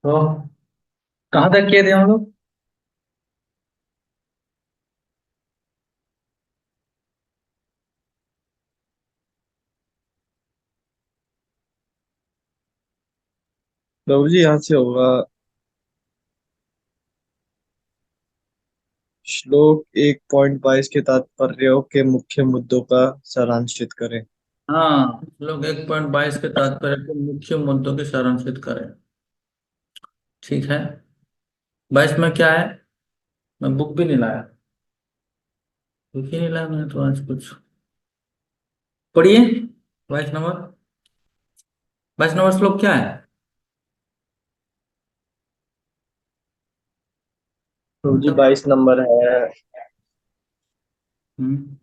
तो कहाँ तक किए थे हम लोग? प्रभु जी यहाँ से होगा। श्लोक 1.22 के तात्पर्यों के मुख्य मुद्दों का सारांशित करें। हाँ, लोग 1.22 के तात्पर्य के मुख्य मुद्दों की सारांशित करें। ठीक है। 22 में क्या है? मैं बुक भी नहीं लाया। बुक ही नहीं लाया मैंने तो आज कुछ। पढ़िए। 22 नंबर। 22 नंबर श्लोक क्या है? प्रभु जी तब। 22 नंबर है। हम्म।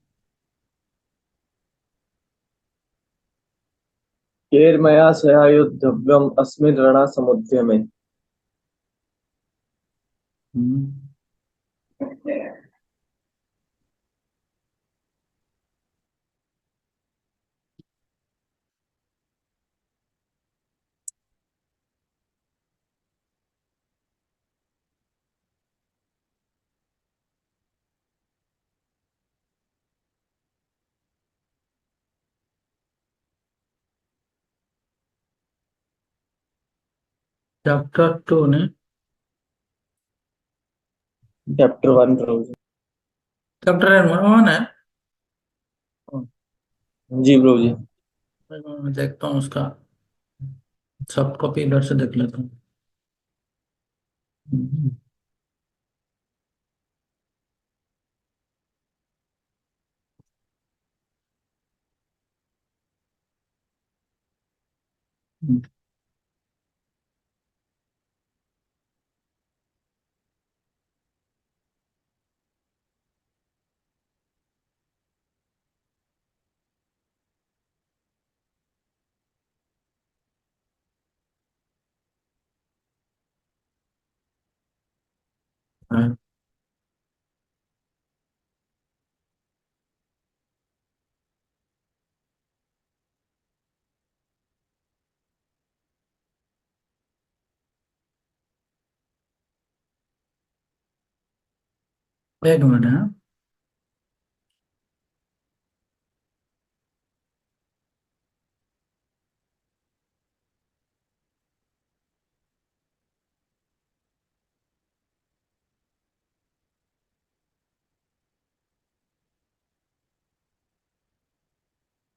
केर्मया सहायुद्धव्यम अस्मिन् रणसमुद्यमे। हम्म। चैप्टर 2 ने। चैप्टर 1 प्रभु जी। चैप्टर 1 है। जी प्रभु जी। मैं देखता हूँ उसका। सब कॉपी इधर से देख लेता हूँ। हम्म। हम्म। हाँ, एक मिनट है।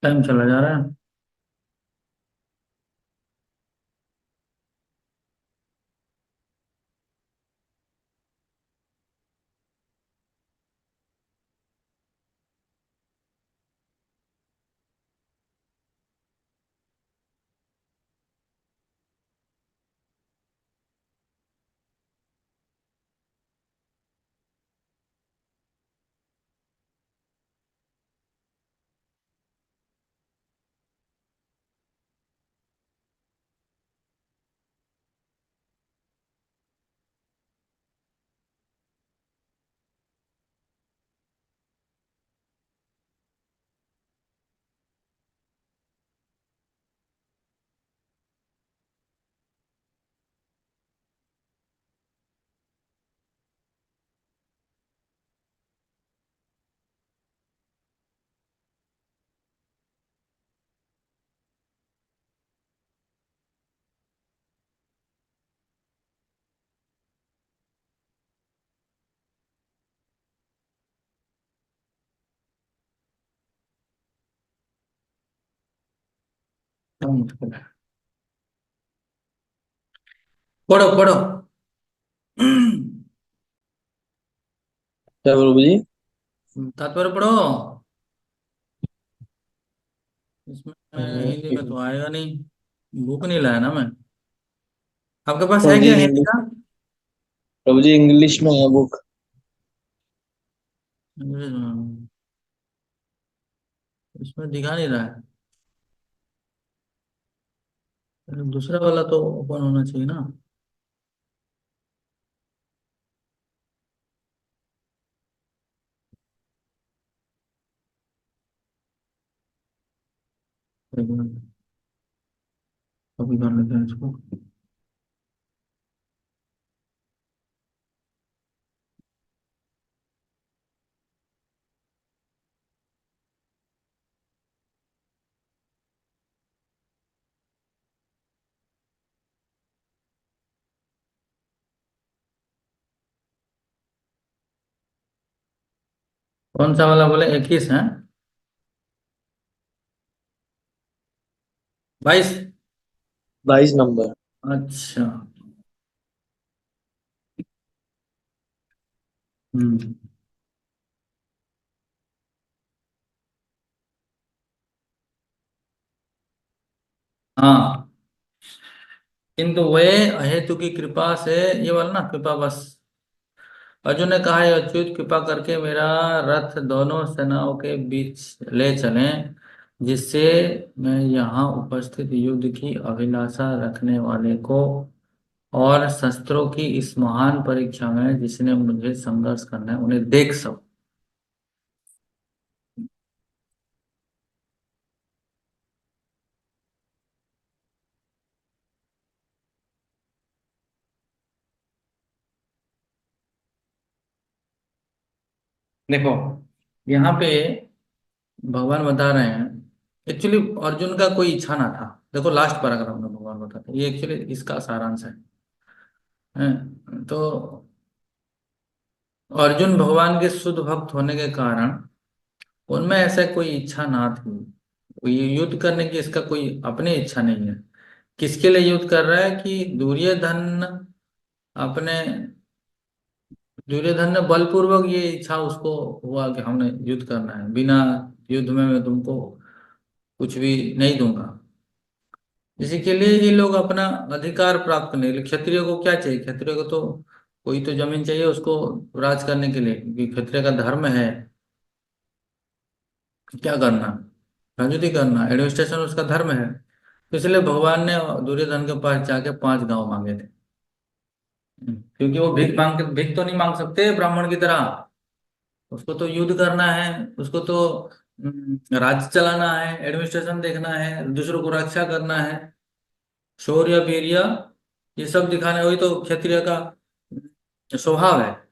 टाइम चला जा रहा है। क्या मुश्किल है? पढ़ो पढ़ो। क्या प्रभु जी। तात्पर्य पढ़ो। इसमें हिंदी में तो आएगा नहीं। बुक नहीं लाया ना मैं। आपके पास प्रभु है जी क्या हिंदी इंग्लिश। का? प्रभु जी इंग्लिश में है बुक। इसमें दिखा नहीं रहा है। दूसरा वाला तो ओपन होना चाहिए ना। एक मिनट, कॉपी कर लेते हैं इसको। कौन सा वाला बोले? 21 है? 22? 22 नंबर। अच्छा। हम्म। हाँ, किंतु वे अहेतु की कृपा से, ये वाला ना, कृपा बस। अर्जुन ने कहा, "ये अच्युत, कृपा करके मेरा रथ दोनों सेनाओं के बीच ले चलें, जिससे मैं यहाँ उपस्थित युद्ध की अभिलाषा रखने वाले को और शस्त्रों की इस महान परीक्षा में जिसने मुझे संघर्ष करना है उन्हें देख सकूं।" देखो, यहाँ पे भगवान बता रहे हैं, एक्चुअली अर्जुन का कोई इच्छा ना था। देखो लास्ट पैराग्राफ में भगवान बताते हैं, ये एक्चुअली इसका सारांश है। तो अर्जुन भगवान के शुद्ध भक्त होने के कारण उनमें ऐसा कोई इच्छा ना थी। ये युद्ध करने की इसका कोई अपनी इच्छा नहीं है। किसके लिए युद्ध कर रहा है? कि दुर्योधन अपने दुर्योधन ने बलपूर्वक, ये इच्छा उसको हुआ कि हमने युद्ध करना है, बिना युद्ध में मैं तुमको कुछ भी नहीं दूंगा। इसी के लिए ये लोग अपना अधिकार प्राप्त करने के लिए, क्षत्रियो को क्या चाहिए? क्षत्रियो को तो कोई तो जमीन चाहिए उसको राज करने के लिए, क्योंकि क्षत्रिय का धर्म है क्या करना, राजनीति करना, एडमिनिस्ट्रेशन उसका धर्म है। तो इसलिए भगवान ने दुर्योधन के पास जाके 5 गांव मांगे थे। क्योंकि वो भीख तो नहीं मांग सकते ब्राह्मण की तरह। उसको तो युद्ध करना है, उसको तो राज्य चलाना है, एडमिनिस्ट्रेशन देखना है, दूसरों को रक्षा करना है, शौर्य वीर्य ये सब दिखाना है। वही तो क्षत्रिय का स्वभाव है।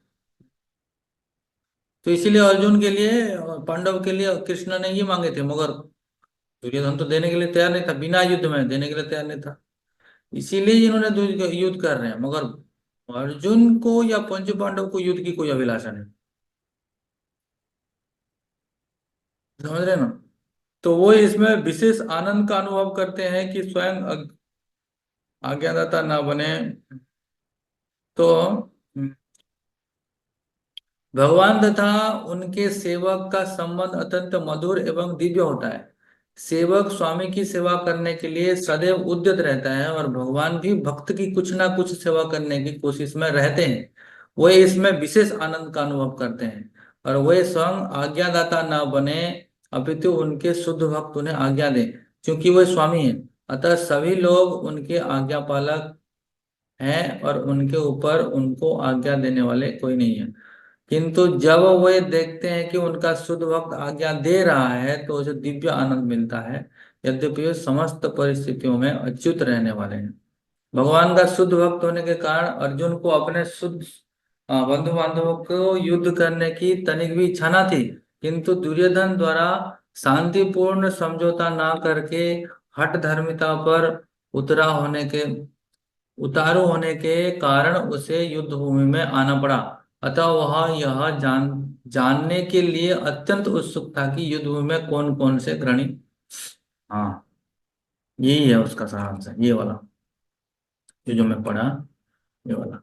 तो इसीलिए अर्जुन के लिए और पांडव के लिए कृष्ण ने ये मांगे थे, मगर दुर्योधन तो देने के लिए तैयार नहीं था, बिना युद्ध में देने के लिए तैयार नहीं था। इसीलिए इन्होंने युद्ध कर रहे हैं। मगर अर्जुन को या पंच पांडव को युद्ध की कोई अभिलाषा नहीं। समझ रहे हैं ना? तो वो इसमें विशेष आनंद का अनुभव करते हैं कि स्वयं आज्ञादाता ना बने। तो भगवान तथा उनके सेवक का संबंध अत्यंत मधुर एवं दिव्य होता है। सेवक स्वामी की सेवा करने के लिए सदैव उद्यत रहता है और भगवान भी भक्त की कुछ ना कुछ सेवा करने की कोशिश में रहते हैं। वे इसमें विशेष आनंद का अनुभव करते हैं और वे स्वयं आज्ञादाता ना बने, अपितु उनके शुद्ध भक्त उन्हें आज्ञा दें, क्योंकि वे स्वामी हैं। अतः सभी लोग उनके आज्ञा पालक हैं और उनके ऊपर उनको आज्ञा देने वाले कोई नहीं है। किंतु जब वे देखते हैं कि उनका शुद्ध भक्त आज्ञा दे रहा है तो उसे दिव्य आनंद मिलता है, यद्यपि वे समस्त परिस्थितियों में अच्युत रहने वाले हैं। भगवान का शुद्ध भक्त होने के कारण अर्जुन को अपने शुद्ध बंधु बांधवों को युद्ध करने की तनिक भी इच्छा न थी। किंतु दुर्योधन द्वारा शांतिपूर्ण समझौता ना करके हठ धर्मिता पर उतरा होने के उतारू होने के कारण उसे युद्ध भूमि में आना पड़ा। अतः वह यह जानने के लिए अत्यंत उत्सुक था कि युद्ध भूमि में कौन कौन से घृणी। हाँ, यही है उसका सारांश है, ये वाला जो मैं पढ़ा, ये वाला,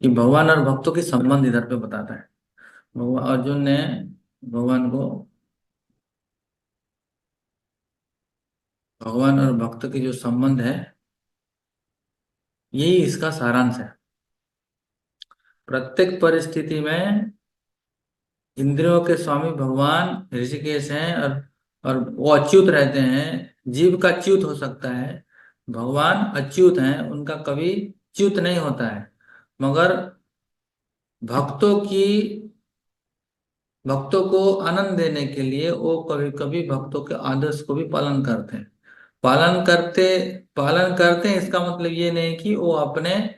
कि भगवान और भक्तों के संबंध इधर पे बताता है। भगवान अर्जुन ने भगवान को, भगवान और भक्त के जो संबंध है, यही इसका सारांश है। प्रत्येक परिस्थिति में इंद्रियों के स्वामी भगवान ऋषिकेश हैं और वो अच्युत रहते हैं। जीव का च्युत हो सकता है, भगवान अच्युत हैं, उनका कभी च्युत नहीं होता है। मगर भक्तों की भक्तों को आनंद देने के लिए वो कभी कभी भक्तों के आदर्श को भी पालन करते पालन करते हैं। इसका मतलब ये नहीं कि वो अपने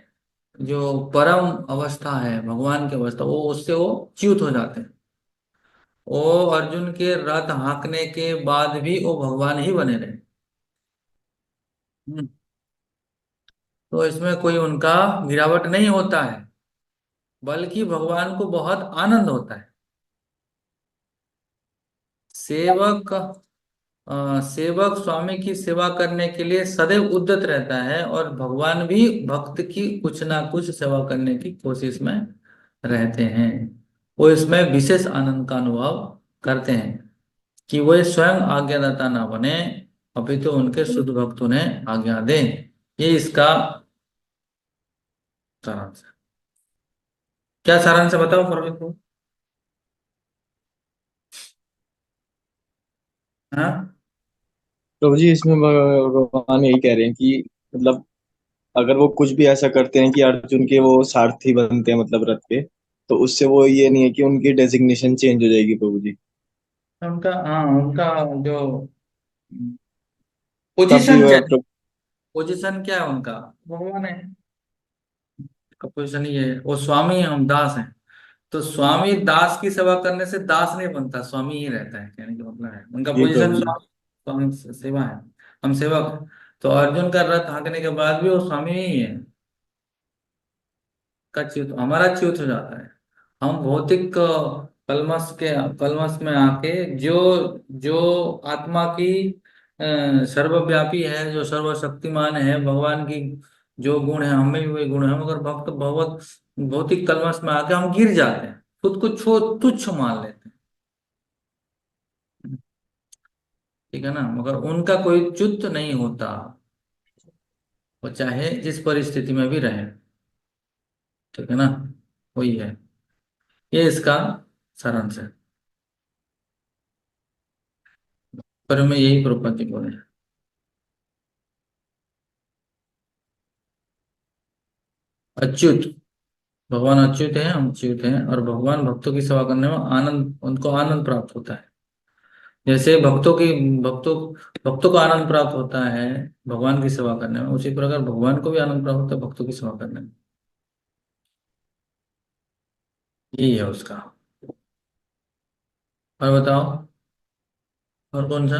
जो परम अवस्था है भगवान की अवस्था, वो उससे वो च्युत हो जाते हैं। वो अर्जुन के रथ हाँकने के बाद भी वो भगवान ही बने रहे। हम्म। तो इसमें कोई उनका गिरावट नहीं होता है, बल्कि भगवान को बहुत आनंद होता है। सेवक सेवक स्वामी की सेवा करने के लिए सदैव उद्यत रहता है, और भगवान भी भक्त की कुछ ना कुछ सेवा करने की कोशिश में रहते हैं। वो इसमें विशेष आनंद का अनुभव करते हैं कि वे स्वयं आज्ञादाता ना बने, अभी तो उनके शुद्ध भक्त उन्हें आज्ञा दें। ये इसका सारांश है। क्या सारांश है बताओ फरवरी को। हाँ। प्रभु जी, इसमें भगवान यही कह रहे हैं कि मतलब अगर वो कुछ भी ऐसा करते हैं कि अर्जुन के वो सारथी बनते हैं मतलब रथ पे, तो उससे वो ये नहीं है कि उनकी डेजिग्नेशन चेंज हो जाएगी प्रभु जी। उनका, हाँ, उनका जो तब भी पोजीशन क्या वह है, पोजीशन क्या है उनका, भगवान है। उनका पोजीशन ये है, वो स्वामी है, हम दास हैं। तो स्वामी दास की सेवा करने से दास नहीं बनता, स्वामी ही रहता है, कहने का मतलब है उनका जी पोजीशन प्रभु जी। स्वामी। स्वामी सेवा है, हम सेवक हैं। तो अर्जुन का रथ हाँकने के बाद भी वो स्वामी ही है, का च्युत हमारा च्युत हो जाता है। हम भौतिक कलमश में आके जो जो आत्मा की सर्वव्यापी है, जो सर्वशक्तिमान है, भगवान की जो गुण है हमें भी वही गुण है, मगर भक्त भगवत भौतिक कलमश में आके हम गिर जाते हैं, खुद को तुच्छ मान लेते हैं। ठीक है ना, मगर उनका कोई च्युत नहीं होता, वो चाहे जिस परिस्थिति में भी रहे। ठीक है ना, वही है, ये इसका सारांश है। पर मैं यही प्रपंच बोले। अच्युत, भगवान अच्युत है, हम अच्युत हैं, और भगवान भक्तों की सेवा करने में आनंद, उनको आनंद प्राप्त होता है। जैसे भक्तों भक्तों को आनंद प्राप्त होता है भगवान की सेवा करने में, उसी प्रकार भगवान को भी आनंद प्राप्त होता है भक्तों की सेवा करने में। यही है उसका। और बताओ, और कौन सा।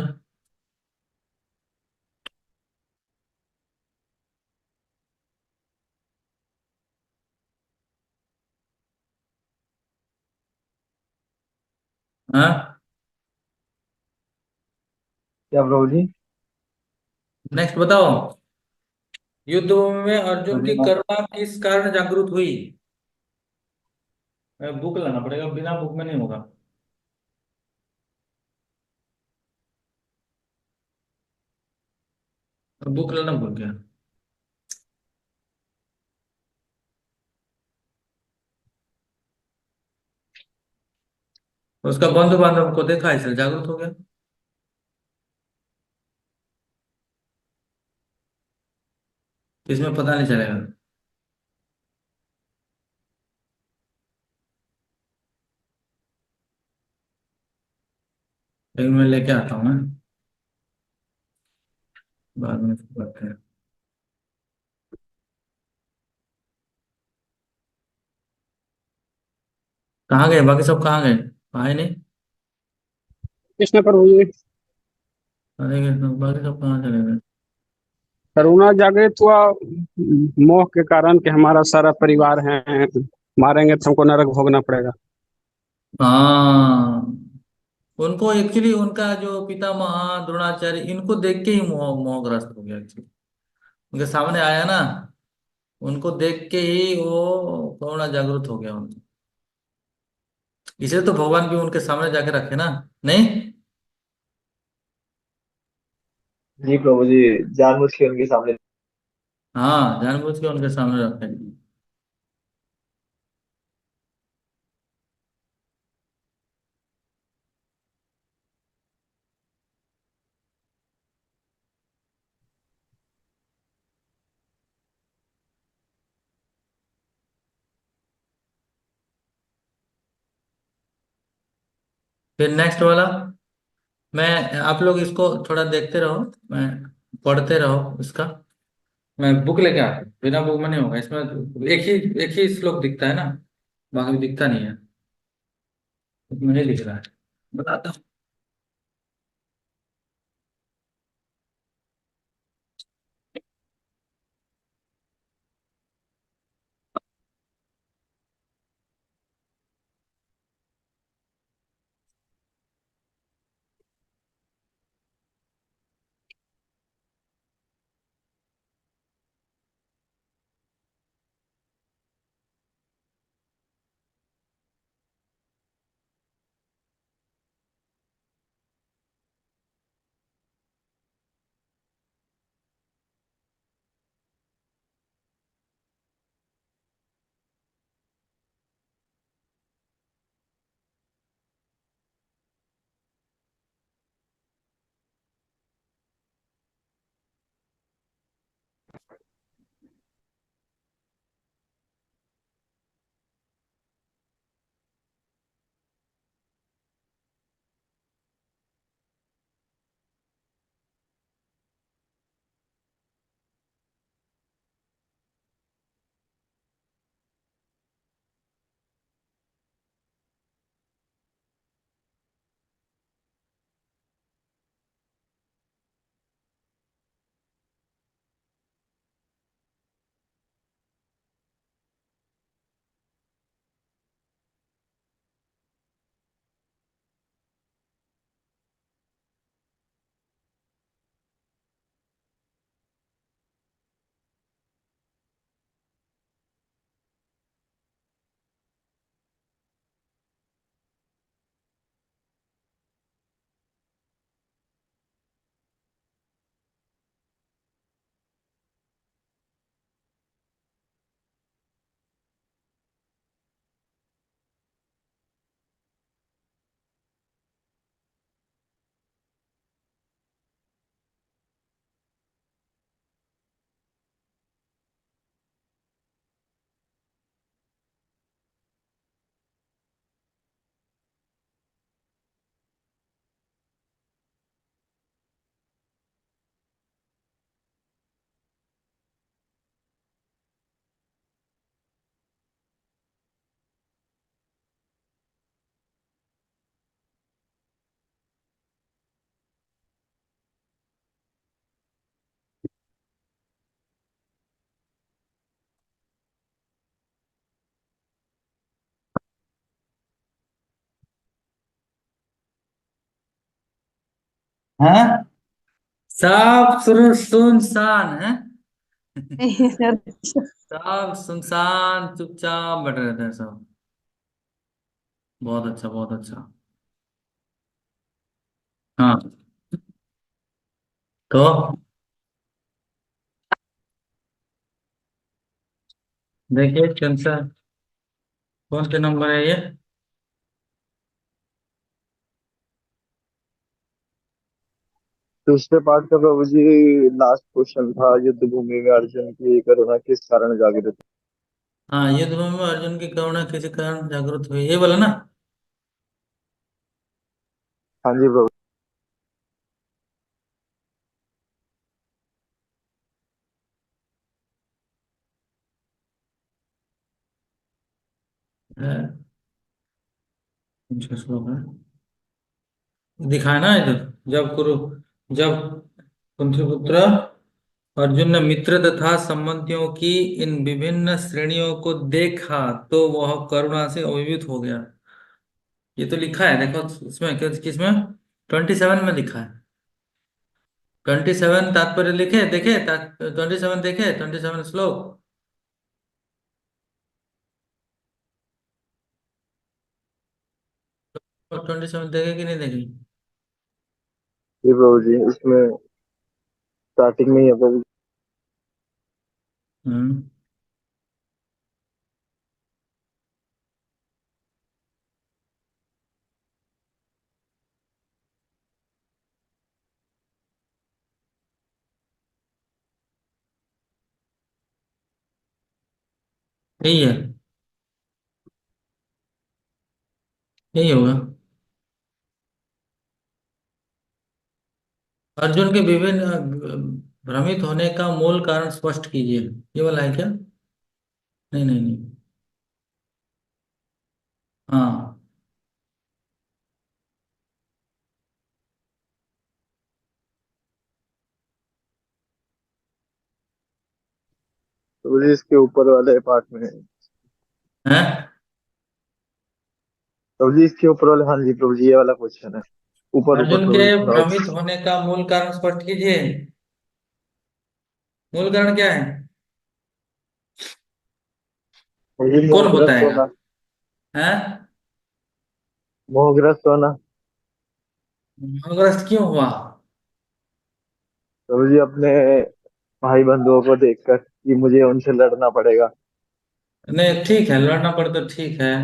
हाँ, क्या प्रभु जी? नेक्स्ट बताओ। युद्ध में अर्जुन की धन्यवाद। करुणा किस कारण जागृत हुई। बुक लाना पड़ेगा, बिना बुक में नहीं होगा। बुक लाना भूल गया। उसका बंधु बांधव को देखा, इसलिए जागरूक हो गया। इसमें पता नहीं चलेगा, लेकिन मैं लेके आता हूँ ना, बाद में बात करें। कहाँ गए बाकी सब, कहाँ गए, आए नहीं। कृष्ण प्रभु जी। अरे बाकी सब कहाँ चले गए। करुणा जागृत हुआ मोह के कारण कि हमारा सारा परिवार है, मारेंगे तो हमको नरक भोगना पड़ेगा। हाँ, उनको एक्चुअली उनका जो पितामह द्रोणाचार्य, इनको देख के ही मोहग्रस्त हो गया एक्चुअली। उनके सामने आया ना, उनको देख के ही वो करुणा जागृत हो गया उनको। इसलिए तो भगवान भी उनके सामने जाके रखे ना, नहीं। जी प्रभु जी, जानबूझ के उनके सामने। हाँ, जानबूझ के उनके सामने रखे। फिर नेक्स्ट वाला, मैं आप लोग इसको थोड़ा देखते रहो, मैं पढ़ते रहो इसका। मैं बुक लेके आता हूँ, बिना बुक में नहीं होगा इसमें। एक ही श्लोक दिखता है ना, बाकी दिखता नहीं है। इसमें नहीं लिख रहा है, बताता हूँ। हाँ, सब सुनसान है। सब सुनसान चुपचाप बैठे रहते हैं सब। बहुत अच्छा, बहुत अच्छा। हाँ, तो देखिए कौन सा, कौन से नंबर है ये? दूसरे पार्ट का प्रभु जी लास्ट क्वेश्चन था, युद्ध भूमि में अर्जुन की करुणा किस कारण जागृत। हाँ, युद्ध में अर्जुन की करुणा किसी कारण जागृत हुई, ये बोला ना? हाँ जी प्रभु। है, कौन सा श्लोक है? दिखाना है इधर। जब कुंतीपुत्र अर्जुन ने मित्र तथा संबंधियों की इन विभिन्न श्रेणियों को देखा तो वह करुणा से अभिभूत हो गया। ये तो लिखा है, देखो इसमें, किसमें? 27 में लिखा है। 27 तात्पर्य लिखे, देखे? 27 देखे, 27 श्लोक। और 27 देखे कि नहीं देखे? जी प्रभु जी, इसमें स्टार्टिंग में ही है प्रभु। हम्म, यही है, यही होगा। अर्जुन के विभिन्न भ्रमित होने का मूल कारण स्पष्ट कीजिए, ये वाला है क्या? नहीं, नहीं, नहीं। हाँ, प्रभु जी इसके ऊपर वाले पार्ट में है। है। प्रभु जी इसके ऊपर वाले, हाँ जी प्रभु जी, ये वाला क्वेश्चन है। ऊपर ऊपर अर्जुन प्रभु के जी थोड़ा भ्रमित होने का मूल कारण स्पष्ट कीजिए। मूल कारण क्या है? प्रभु जी कौन मोहग्रस्त बताएगा? होना। है? मोहग्रस्त होना। ग्रस्त क्यों हुआ? प्रभु जी अपने भाई बंधुओं को देखकर कि मुझे उनसे लड़ना पड़ेगा। नहीं, ठीक है, लड़ना पड़े तो ठीक है,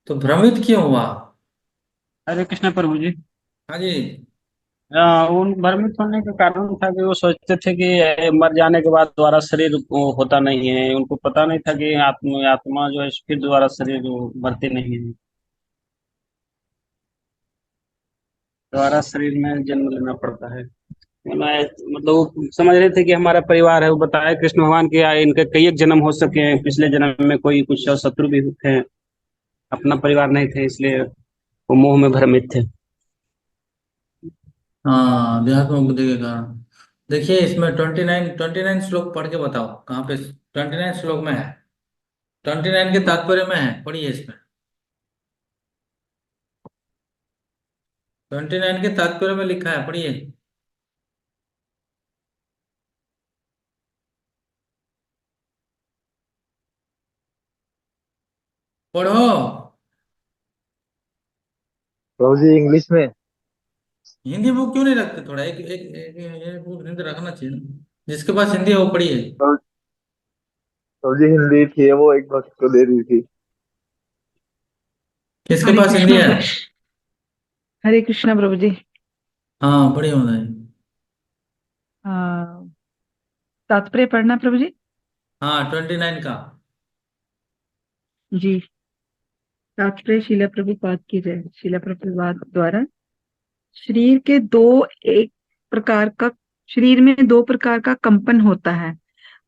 तो भ्रमित क्यों हुआ? हरे कृष्ण प्रभु जी। हाँ जी। उन भ्रमित होने का कारण था कि वो सोचते थे कि मर जाने के बाद दोबारा शरीर वो होता नहीं है। उनको पता नहीं था कि आत्मा जो है फिर दोबारा शरीर वो मरती नहीं है। दोबारा शरीर में जन्म लेना पड़ता है। मैं मतलब वो समझ रहे थे कि हमारा परिवार है। वो बताया कृष्ण भगवान के इनके कई एक जन्म हो सके हैं, पिछले जन्म में कोई कुछ शत्रु भी थे, अपना परिवार नहीं थे, इसलिए वो मोह में भ्रमित थे। हाँ, देहात्म बुद्धि के कारण। देखिए इसमें 29 श्लोक पढ़ के बताओ, कहाँ पे 29 श्लोक में है? 29 के तात्पर्य में है, पढ़िए इसमें। 29 के तात्पर्य में लिखा है, पढ़िए। पढ़ो। प्रभु जी इंग्लिश में। हिंदी बुक क्यों नहीं रखते? थोड़ा एक बुक हिंदी रखना चाहिए ना। जिसके पास हिंदी है वो पढ़िए। प्रभु प्रभु जी हिंदी थी, वो एक भक्त को दे दी थी। किसके हरे पास हिंदी कृष्णा है? हरे कृष्णा प्रभु जी। हाँ, पढ़िए बताइए। आ, तात्पर्य पढ़ना प्रभु जी। हाँ, 29 का। जी। तात्पर्य शिला प्रभुपाद की जय। शिला प्रभुपाद द्वारा शरीर के दो एक प्रकार का शरीर में दो प्रकार का कंपन होता है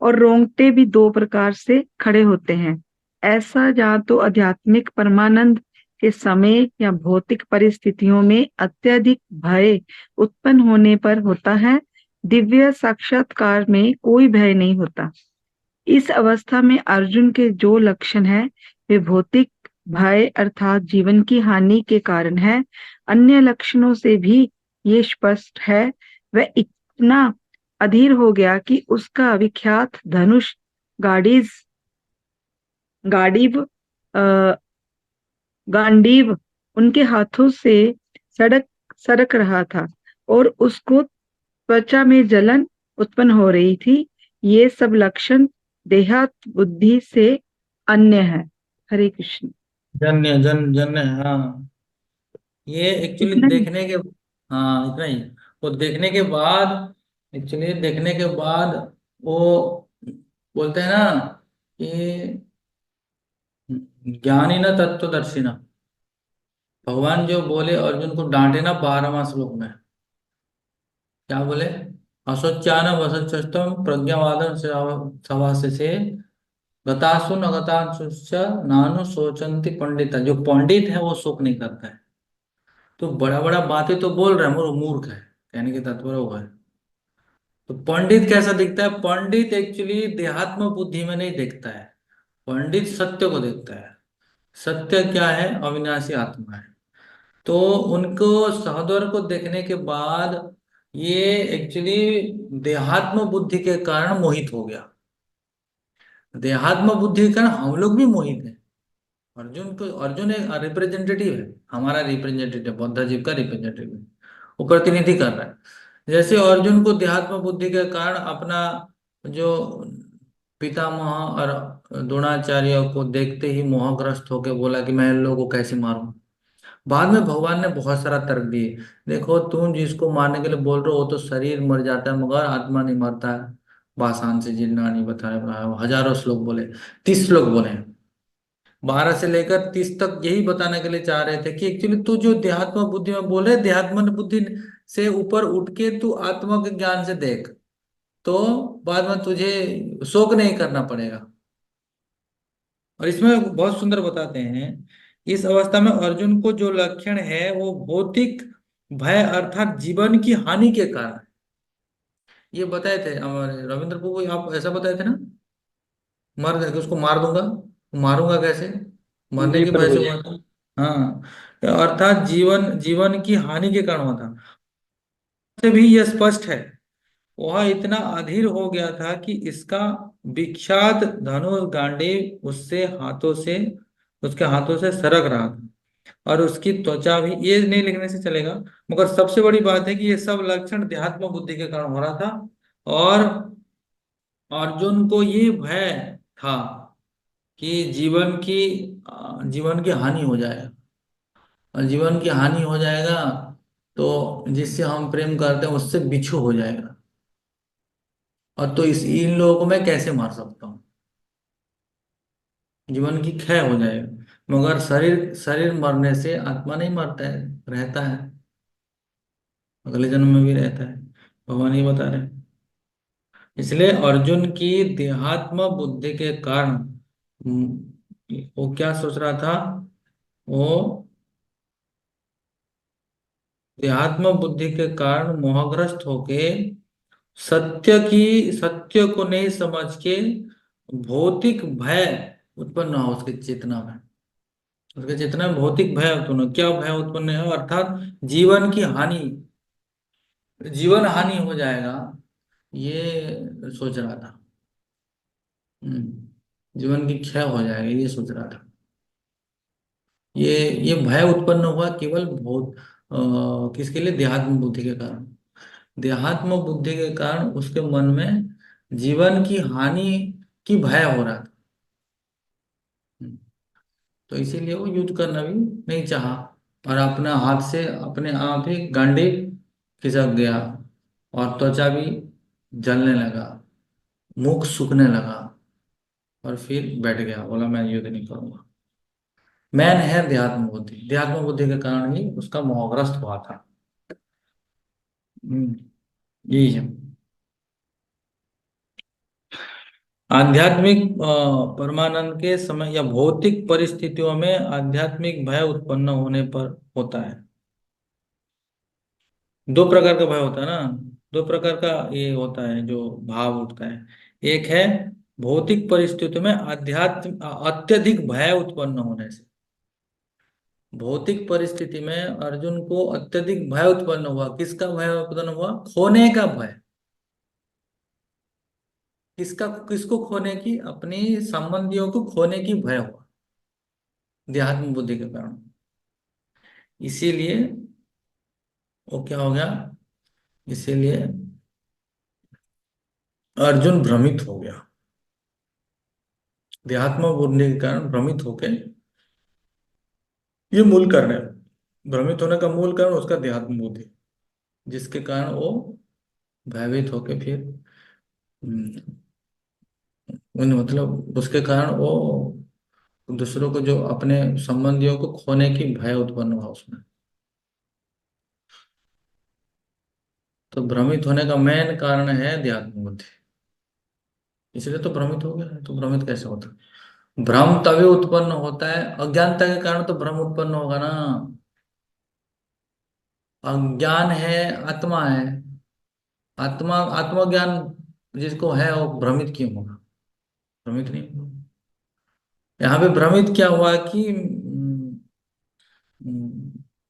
और रोंगटे भी दो प्रकार से खड़े होते हैं। ऐसा या तो आध्यात्मिक परमानंद के समय या भौतिक परिस्थितियों में अत्यधिक भय उत्पन्न होने पर होता है। दिव्य साक्षात्कार में कोई भय नहीं होता। इस अवस्था में अर्जुन के जो लक्षण है वे भौतिक भय अर्थात जीवन की हानि के कारण है। अन्य लक्षणों से भी ये स्पष्ट है। वह इतना अधीर हो गया कि उसका विख्यात धनुष गाड़ीज गांडीव अ, गांडीव उनके हाथों से सड़क सरक रहा था और उसको त्वचा में जलन उत्पन्न हो रही थी। ये सब लक्षण देहात बुद्धि से अन्य है। हरे कृष्ण। जन्य जन्य, हाँ। ये एक्चुअली इतना ही। देखने के, हाँ इतना ही। वो देखने के बाद, एक्चुअली देखने के बाद वो बोलते हैं ना कि ज्ञानी न तत्वदर्शी न, भगवान जो बोले अर्जुन को डांटे ना 12वां श्लोक में, क्या बोले? असोच्यान वसच्चम प्रज्ञावादन सवासे गतासु न गतासुश्च नानु सोचंती पंडिता। जो पंडित है वो शोक नहीं करता है। तो बड़ा बड़ा बातें तो बोल रहा है मगर वो मूर्ख है, कहने के तात्पर्य वो है। तो पंडित कैसा दिखता है? पंडित एक्चुअली देहात्म बुद्धि में नहीं देखता है, पंडित सत्य को देखता है। सत्य क्या है? अविनाशी आत्मा है। तो उनको सहदर को देखने के बाद ये एक्चुअली देहात्म बुद्धि के कारण मोहित हो गया। देहात्म बुद्धि के कारण हम लोग भी मोहित हैं। अर्जुन एक रिप्रेजेंटेटिव है, हमारा रिप्रेजेंटेटिव, बौद्ध जीव का रिप्रेजेंटेटिव है। वो प्रतिनिधि कर रहा है। जैसे अर्जुन को देहात्म बुद्धि के कारण अपना जो पितामह और द्रोणाचार्य को देखते ही मोहग्रस्त होकर बोला कि मैं इन लोगों को कैसे मारूं। बाद में भगवान ने बहुत सारा तर्क दिए। देखो तुम जिसको मारने के लिए बोल रहे हो वो तो शरीर मर जाता है मगर आत्मा नहीं मरता है। बासान से जिन्ना नहीं बताया, हजारों श्लोक बोले, 30 श्लोक बोले, 12 से लेकर 30 तक यही बताने के लिए चाह रहे थे कि एक्चुअली तू जो देहात्म बुद्धि में बोले, देहात्म बुद्धि से ऊपर उठ के तू आत्मा के ज्ञान से देख, तो बाद में तुझे शोक नहीं करना पड़ेगा। और इसमें बहुत सुंदर बताते हैं, इस अवस्था में अर्जुन को जो लक्षण है वो भौतिक भय अर्थात जीवन की हानि के कारण। ये बताए थे हमारे रविंद्र को, कोई आप ऐसा बताए थे ना, मर कि उसको मार दूंगा, मारूंगा कैसे, मरने जी की भय प्रभु से जी। हुआ था। हाँ, अर्थात जीवन जीवन की हानि के कारण हुआ था। से भी यह स्पष्ट है, वह इतना अधीर हो गया था कि इसका विख्यात धनुष गांडीव उसके हाथों से सरक रहा था और उसकी त्वचा भी। ये नहीं लिखने से चलेगा, मगर सबसे बड़ी बात है कि ये सब लक्षण देहात्म बुद्धि के कारण हो रहा था। और अर्जुन को ये भय था कि जीवन की हानि हो जाएगा, और जीवन की हानि हो जाएगा तो जिससे हम प्रेम करते हैं उससे बिछू हो जाएगा, और तो इस इन लोगों को मैं कैसे मार सकता हूँ, जीवन की क्षय हो जाएगा। मगर शरीर शरीर मरने से आत्मा नहीं मरता है, रहता है, अगले जन्म में भी रहता है, भगवान ये बता रहे हैं। इसलिए अर्जुन की देहात्म बुद्धि के कारण वो क्या सोच रहा था, वो देहात्म बुद्धि के कारण मोहग्रस्त होके सत्य को नहीं समझ के भौतिक भय उत्पन्न हुआ उसके चेतना में। उसके चेतना में भौतिक भय उत्पन्न क्या भय उत्पन्न है? अर्थात जीवन की हानि, जीवन हानि हो जाएगा, ये सोच रहा था। जीवन की क्षय हो जाएगा ये सोच रहा था। ये ये भय उत्पन्न हुआ केवल किसके लिए? देहात्म बुद्धि के कारण। देहात्म बुद्धि के कारण उसके मन में जीवन की हानि की भय हो रहा था। तो इसीलिए वो युद्ध करना भी नहीं चाहा, और अपना हाथ से अपने आप ही गांडी खिसक गया, और त्वचा भी जलने लगा, मुख सूखने लगा, और फिर बैठ गया, बोला मैं युद्ध नहीं करूंगा। मैन है देहात्म बुद्धि, देहात्म बुद्धि के कारण ही उसका मोहग्रस्त हुआ था। हम्म, यही है आध्यात्मिक परमानंद के समय या भौतिक परिस्थितियों में आध्यात्मिक भय उत्पन्न होने पर होता है। दो प्रकार का भय होता है ना, दो प्रकार का ये होता है जो भाव उठता है। एक है भौतिक परिस्थितियों में अत्यधिक भय उत्पन्न होने से, भौतिक परिस्थिति में अर्जुन को अत्यधिक भय उत्पन्न हुआ। किसका भय उत्पन्न हुआ? खोने का भय। किसका? किसको खोने की? अपनी संबंधियों को खोने की भय हुआ देहात्म बुद्धि के कारण। इसीलिए वो क्या हो गया? इसीलिए अर्जुन भ्रमित हो गया। देहात्म बुद्धि के कारण भ्रमित होके, ये मूल कारण है। भ्रमित होने का मूल कारण उसका देहात्म बुद्धि, जिसके कारण वो भयभीत होके फिर मतलब उसके कारण वो दूसरों को, जो अपने संबंधियों को खोने की भय उत्पन्न हुआ उसमें। तो भ्रमित होने का मेन कारण है देहात्म बुद्धि। इसलिए तो भ्रमित हो गया है। तो भ्रमित कैसे होता है? भ्रम तभी उत्पन्न होता है, अज्ञानता के कारण तो भ्रम उत्पन्न होगा ना। अज्ञान है, आत्मा है। आत्मा, आत्मज्ञान जिसको है वो भ्रमित क्यों होगा? भ्रमित नहीं होगा। यहाँ पे भ्रमित क्या हुआ कि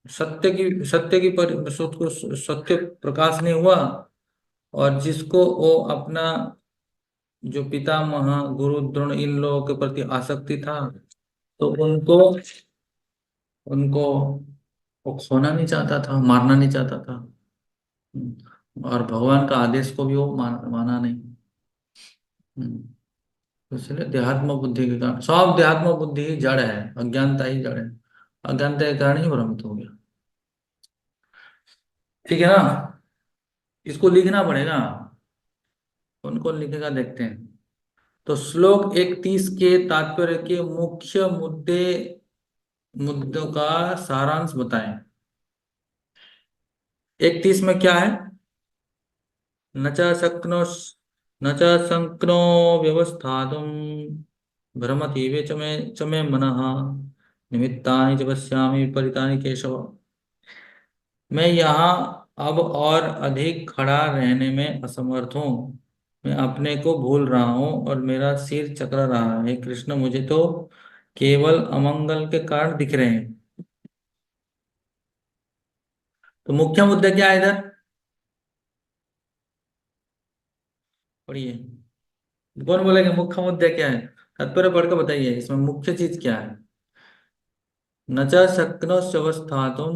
सत्य प्रकाश नहीं हुआ। और जिसको वो अपना, जो पितामह गुरु द्रोण इन लोगों के प्रति आसक्ति था, तो उनको उनको वो खोना नहीं चाहता था, मारना नहीं चाहता था। और भगवान का आदेश को भी वो माना नहीं। तो इसलिए देहात्म बुद्धि के कारण, सब देहात्म बुद्धि ही जड़ है, अज्ञानता ही जड़ है। अज्ञानता के कारण ही भ्रमित हो गया। ठीक है ना? इसको लिखना पड़ेगा। कौन कौन लिखेगा देखते हैं। तो श्लोक 31 के तात्पर्य के मुख्य मुद्दों का सारांश बताएं। 31 में क्या है? न च शक्नो न च शक्नो व्यवस्थातुं भ्रमतीव च मे मनः निमित्तानि च पश्यामि विपरीतानि केशव। मैं यहाँ अब और अधिक खड़ा रहने में असमर्थ हूँ। मैं अपने को भूल रहा हूँ और मेरा सिर चकरा रहा है। कृष्ण, मुझे तो केवल अमंगल के कारण दिख रहे हैं। तो मुख्य मुद्दा क्या है इधर? पढ़िए। कौन बोलेगा मुख्य मुद्दा क्या है? तात्पर्य पढ़ के बताइए, इसमें मुख्य चीज क्या है? न च शक्नोत्यवस्थातुं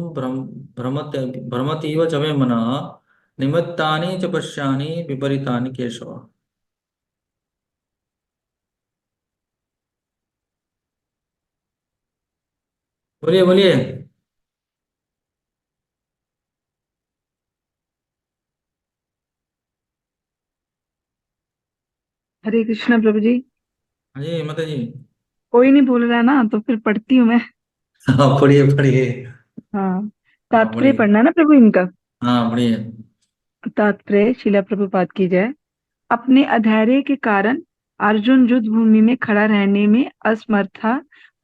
भ्रमतीव च मे मनः निमित्तानि च पश्यामि विपरीतानि केशव। बोलिए बोलिए। हरे कृष्णा प्रभु जी। हाँ जी माता जी। कोई नहीं बोल रहा ना, तो फिर पढ़ती हूँ मैं। हाँ पढ़िए पढ़िए। हाँ, हाँ तात्पर्य पढ़िए। पढ़ना है ना प्रभु इनका। हाँ पढ़िए। तात्पर्य शिला प्रभुपाद की जय। अपने अधैर्य के कारण अर्जुन युद्ध भूमि में खड़ा रहने में असमर्थ था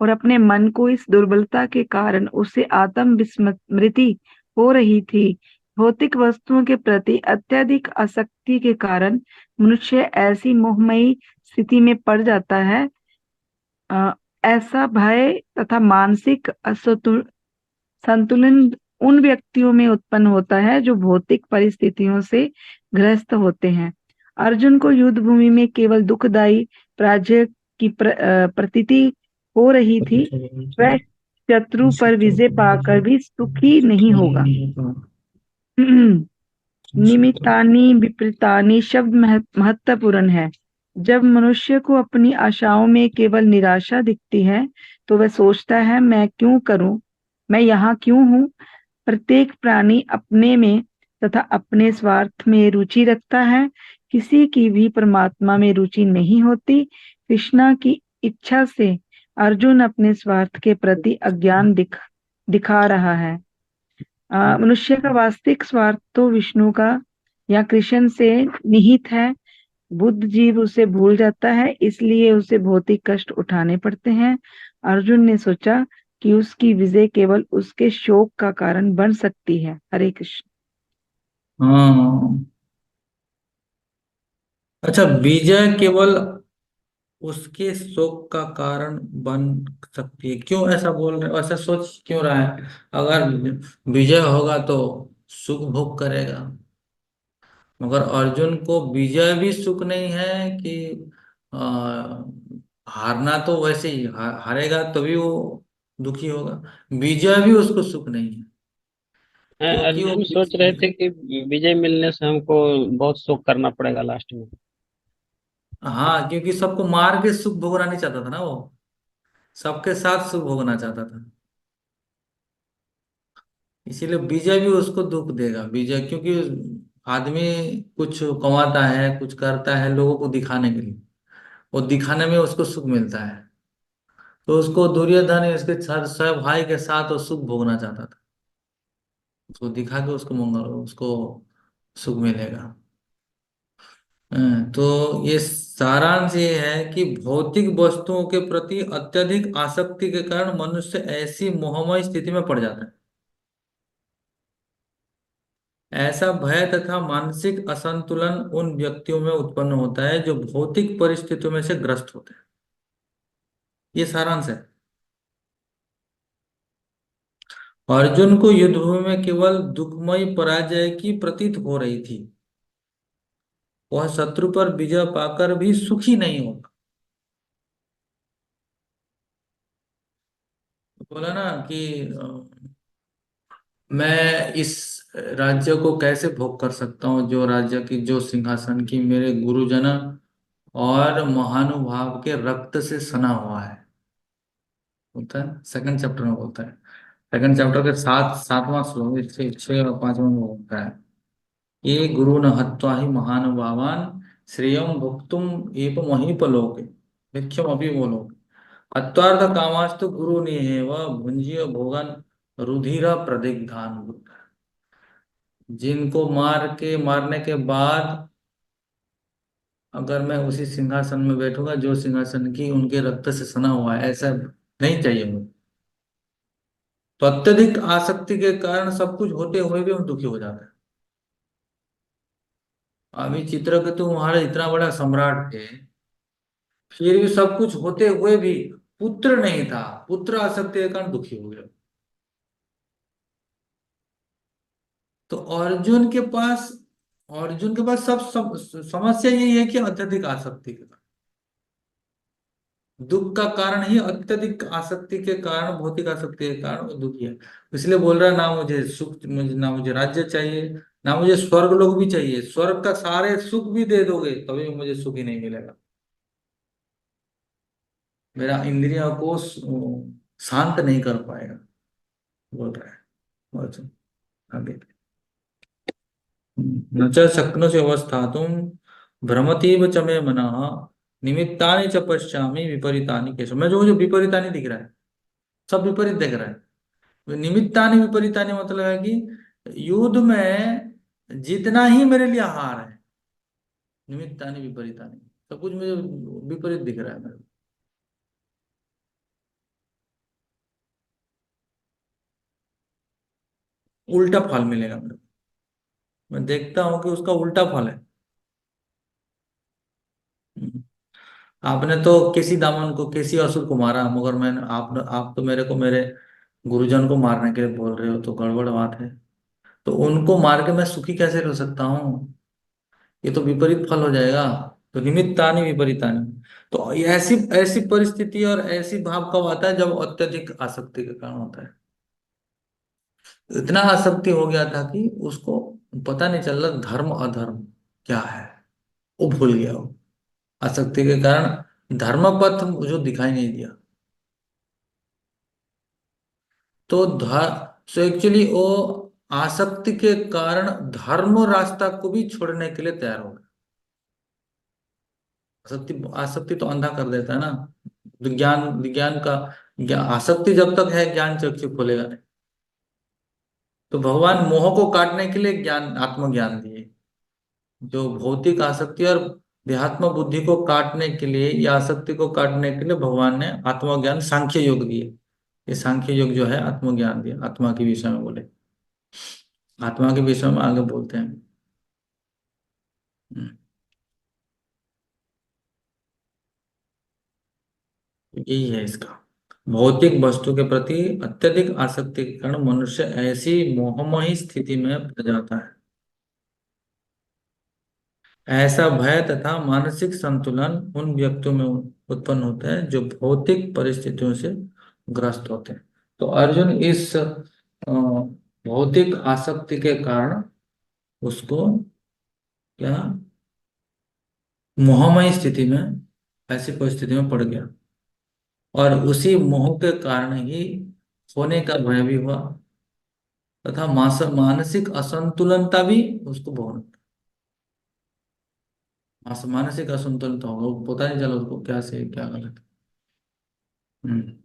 और अपने मन को इस दुर्बलता के कारण उसे आत्म विस्मृति हो रही थी। भौतिक वस्तुओं के प्रति अत्यधिक आसक्ति के कारण मनुष्य ऐसी मोहमयी स्थिति में पड़ जाता है। अ, ऐसा भय तथा मानसिक संतुलन उन व्यक्तियों में उत्पन्न होता है जो भौतिक परिस्थितियों से ग्रस्त होते हैं। अर्जुन को युद्ध भूमि में केवल दुखदायी पराजय की प्रतीति हो रही थी। वह शत्रु पर विजय पाकर भी सुखी नहीं होगा। निमित्तानि विपरीतानि शब्द महत्वपूर्ण है। जब मनुष्य को अपनी आशाओं में केवल निराशा दिखती है तो वह सोचता है, मैं क्यों करूं, मैं यहाँ क्यों हूँ। प्रत्येक प्राणी अपने में तथा अपने स्वार्थ में रुचि रखता है। किसी की भी परमात्मा में रुचि नहीं होती। कृष्णा की इच्छा से अर्जुन अपने स्वार्थ के प्रति अज्ञान दिखा रहा है। मनुष्य का वास्तविक स्वार्थ तो विष्णु का या कृष्ण से निहित है। बुद्ध जीव उसे भूल जाता है, इसलिए उसे भौतिक कष्ट उठाने पड़ते हैं। अर्जुन ने सोचा कि उसकी विजय केवल उसके शोक का कारण बन सकती है। हरे कृष्ण। हाँ। अच्छा, विजय केवल उसके शोक का कारण बन सकती है। क्यों ऐसा बोल रहे हो, ऐसा सोच क्यों रहा है? अगर विजय होगा तो सुख भोग करेगा, मगर अर्जुन को विजय भी सुख नहीं है कि आ, हारना तो वैसे ही हारेगा तभी वो दुखी होगा। विजय भी उसको सुख नहीं है, क्योंकि वो अर्जुन सोच रहे थे कि विजय मिलने से हमको बहुत शोक करना पड़ेगा लास्ट में। हाँ, क्योंकि सबको मार के सुख भोगना नहीं चाहता था ना वो, सबके साथ सुख भोगना चाहता था। इसीलिए विजय भी उसको दुख देगा, विजय, क्योंकि आदमी कुछ कमाता है, कुछ करता है लोगों को दिखाने के लिए, वो दिखाने में उसको सुख मिलता है। तो उसको दुर्योधन इसके सब भाई के साथ वो सुख भोगना चाहता था, उसको दिखा के उसको मंगल उसको सुख मिलेगा। तो ये सारांश ये है कि भौतिक वस्तुओं के प्रति अत्यधिक आसक्ति के कारण मनुष्य ऐसी मोहमय स्थिति में पड़ जाता है। ऐसा भय तथा मानसिक असंतुलन उन व्यक्तियों में उत्पन्न होता है जो भौतिक परिस्थितियों में से ग्रस्त होते हैं। ये सारांश है। अर्जुन को युद्धभूमि में केवल दुखमयी पराजय की प्रतीत हो रही थी, वह शत्रु पर विजय पाकर भी सुखी नहीं होगा। बोला ना कि मैं इस राज्य को कैसे भोग कर सकता हूँ, जो राज्य की, जो सिंहासन की मेरे गुरुजन और महानुभाव के रक्त से सना हुआ है। होता है सेकंड चैप्टर में बोलता है, सेकंड चैप्टर के सातवां श्लोक, छह और पांचवा में बोलता है, ये गुरु न हत्वा ही महानुभावान श्रेयम भुक्तुम एव महीपलोके नित्यम अभी बोलो अत्वार्थ कामास्तु गुरु निहेव भुंजीय भोगन रुधिर प्रदिग्धान। जिनको मारने के बाद अगर मैं उसी सिंहासन में बैठूंगा जो सिंहासन की उनके रक्त से सना हुआ है, ऐसा नहीं चाहिए मुझे। तो अत्यधिक आसक्ति के कारण सब कुछ होते हुए भी हम दुखी हो जाते हैं। अभी चित्रकेतु महाराज इतना बड़ा सम्राट थे, फिर भी सब कुछ होते हुए भी पुत्र नहीं था, पुत्र आसक्ति के कारण दुखी हो गया। तो अर्जुन के पास समस्या यही है कि अत्यधिक आसक्ति के कारण, दुख का कारण ही अत्यधिक आसक्ति के कारण, भौतिक आसक्ति के कारण वो दुखी है। इसलिए बोल रहा है, ना मुझे सुख, ना मुझे राज्य चाहिए, ना मुझे स्वर्ग लोग भी चाहिए, स्वर्ग का सारे सुख भी दे दोगे तभी मुझे सुख ही नहीं मिलेगा। मेरा इंद्रियों को शांत नहीं कर पाएगा, बोल रहा है अर्जुन आगे। न च शक्नोषि अवस्थातुं भ्रमतीव च मे मनः निमित्तानि च पश्यामि विपरीतानि केशव। मैं जो मुझे विपरीतानि दिख रहा है, सब विपरीत दिख रहा है। निमित्तानि विपरीतानि मतलब है कि युद्ध में जितना ही मेरे लिए हार है, निमित्तानि विपरीतानि, सब कुछ मुझे विपरीत दिख रहा है मेरे को। उल्टा फल मिलेगा मेरे को, मैं देखता हूँ कि उसका उल्टा फल है। आपने तो किसी दामन को, किसी असुर को मारा, मगर मैंने आप तो मेरे को, मेरे गुरुजन को मारने के लिए बोल रहे हो, तो गड़बड़ बात है। तो उनको मार के मैं सुखी कैसे रह सकता हूँ? ये तो विपरीत फल हो जाएगा। तो निमित्तानि विपरीतानि, तो ऐसी ऐसी परिस्थिति और ऐसी भाव कब आता है? जब अत्यधिक आसक्ति के कारण होता है। इतना आसक्ति हो गया था कि उसको पता नहीं चल रहा धर्म अधर्म क्या है, वो भूल गया वो। आसक्ति के कारण धर्म पथ जो दिखाई नहीं दिया। तो एक्चुअली वो आसक्ति के कारण धर्म रास्ता को भी छोड़ने के लिए तैयार हो गया। आसक्ति आसक्ति तो अंधा कर देता है ना। विज्ञान विज्ञान का आसक्ति जब तक है, ज्ञान चक्षु खोलेगा नहीं। तो भगवान मोह को काटने के लिए ज्ञान, आत्मज्ञान दिए। जो भौतिक आसक्ति और देहात्म बुद्धि को काटने के लिए, या आसक्ति को काटने के लिए भगवान ने आत्मज्ञान, सांख्य योग दिए। ये सांख्य योग जो है आत्मज्ञान दिया, आत्मा के विषय में बोले, आत्मा के विषय में आगे बोलते हैं। हम्म। यही है इसका। भौतिक वस्तु के प्रति अत्यधिक आसक्ति के कारण मनुष्य ऐसी मोहमयी स्थिति में पड़ जाता है। ऐसा भय तथा मानसिक संतुलन उन व्यक्तियों में उत्पन्न होता है जो भौतिक परिस्थितियों से ग्रस्त होते हैं। तो अर्जुन इस भौतिक आसक्ति के कारण उसको क्या मोहमयी स्थिति में, ऐसी परिस्थिति में पड़ गया, और उसी मोह के कारण ही होने का भय भी हुआ तथा मानसिक असंतुलनता भी उसको भोगना। मानसिक असंतुलनता होगा, वो पता नहीं चला उसको क्या सही क्या गलत। हम्म।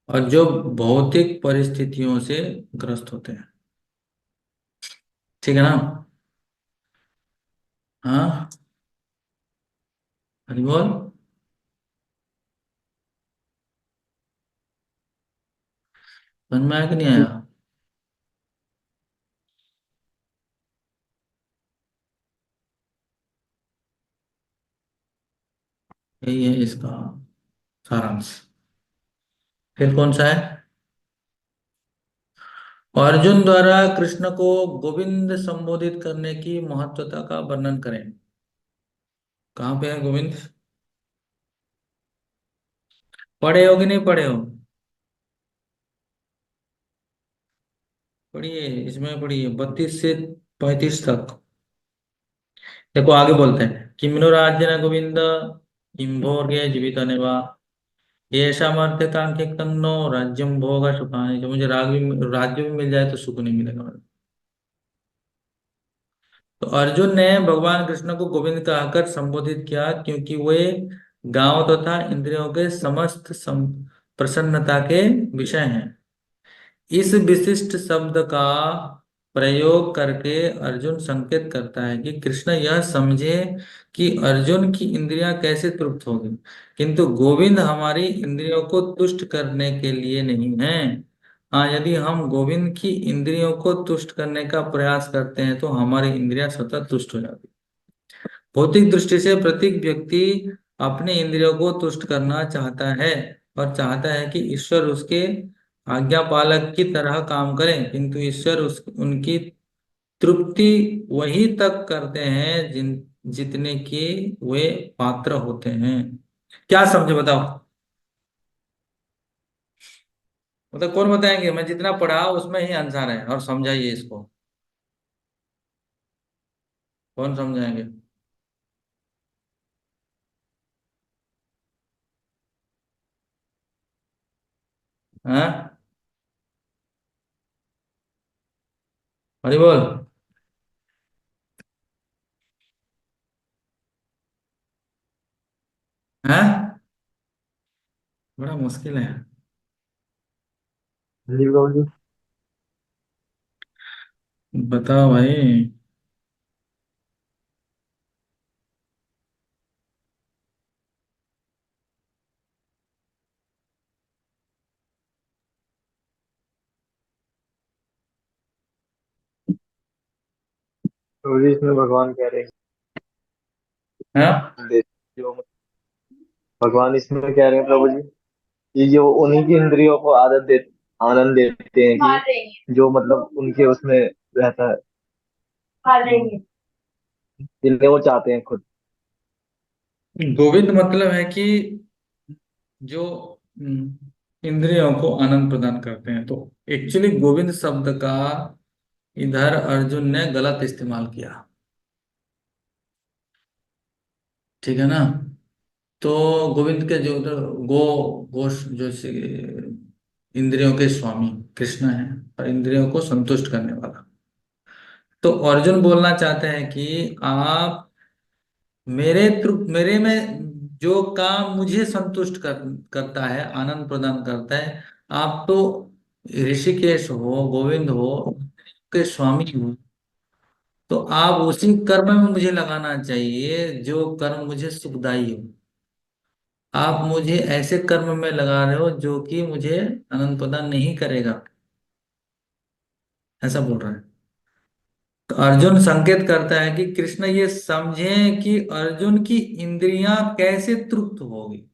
और जो भौतिक परिस्थितियों से ग्रस्त होते हैं, ठीक है ना। हाँ, हरि बोल। समझ में आया कि नहीं आया? यही है इसका सारांश। फिर कौन सा है? अर्जुन द्वारा कृष्ण को गोविंद संबोधित करने की महत्वता का वर्णन करें। कहाँ पे है गोविंद? पढ़े हो कि नहीं पढ़े हो? पढ़िए, इसमें पढ़िए 32 से 35 तक। देखो आगे बोलते हैं, किमिनो राज्यन गोविंद किंभोर्गे जीवित नेवा ये सामर्थ्य कांक्षी तन्नो राज्यम भोग सुखानि। जो मुझे राज्य भी मिल जाए तो सुख नहीं मिलेगा। तो अर्जुन ने भगवान कृष्ण को गोविंद कहकर संबोधित किया क्योंकि वे गांव तथा इंद्रियों के समस्त प्रसन्नता के विषय हैं। इस विशिष्ट शब्द का प्रयोग करके अर्जुन संकेत करता है कि कृष्ण यह समझे कि अर्जुन की इंद्रियां कैसे तृप्त होगी, किंतु गोविंद हमारी इंद्रियों को तुष्ट करने के लिए नहीं है। हाँ, यदि हम गोविंद की इंद्रियों को तुष्ट करने का प्रयास करते हैं तो हमारी इंद्रियां सतत तुष्ट हो जाती। भौतिक दृष्टि से प्रत्येक व्यक्ति अपने इंद्रियों को तुष्ट करना चाहता है और चाहता है कि ईश्वर उसके आज्ञा पालक की तरह काम करें, किंतु ईश्वर उनकी तृप्ति वही तक करते हैं जितने की वे पात्र होते हैं। क्या समझे बताओ? मतलब कौन बताएंगे? मैं जितना पढ़ा उसमें ही आंसर है, और समझाइए इसको। कौन समझाएंगे? हाँ, हरि बोल। हाँ, बड़ा मुश्किल है। जी बाबू जी। बताओ भाई। प्रभु जी इसमें भगवान कह रहे हाँ, हैं जो भगवान इसमें कह रहे हैं प्रभु जी कि जो उन्हीं की इंद्रियों को आनंद देते हैं कि जो मतलब उनके उसमें रहता है, जिन्हें वो चाहते हैं खुद। गोविंद मतलब है कि जो इंद्रियों को आनंद प्रदान करते हैं। तो एक्चुअली गोविंद शब्द का इधर अर्जुन ने गलत इस्तेमाल किया, ठीक है ना। तो गोविंद के जो उधर गोश जो इंद्रियों के स्वामी कृष्ण है, और इंद्रियों को संतुष्ट करने वाला। तो अर्जुन बोलना चाहते हैं कि आप मेरे में जो काम मुझे संतुष्ट करता है, आनंद प्रदान करता है, आप तो ऋषिकेश हो, गोविंद हो, के स्वामी हो, तो आप उसी कर्म में मुझे लगाना चाहिए जो कर्म मुझे सुखदाई हो। आप मुझे ऐसे कर्म में लगा रहे हो जो कि मुझे आनंद प्रदान नहीं करेगा, ऐसा बोल रहा है। तो अर्जुन संकेत करता है कि कृष्ण ये समझें कि अर्जुन की इंद्रियां कैसे तृप्त होगी।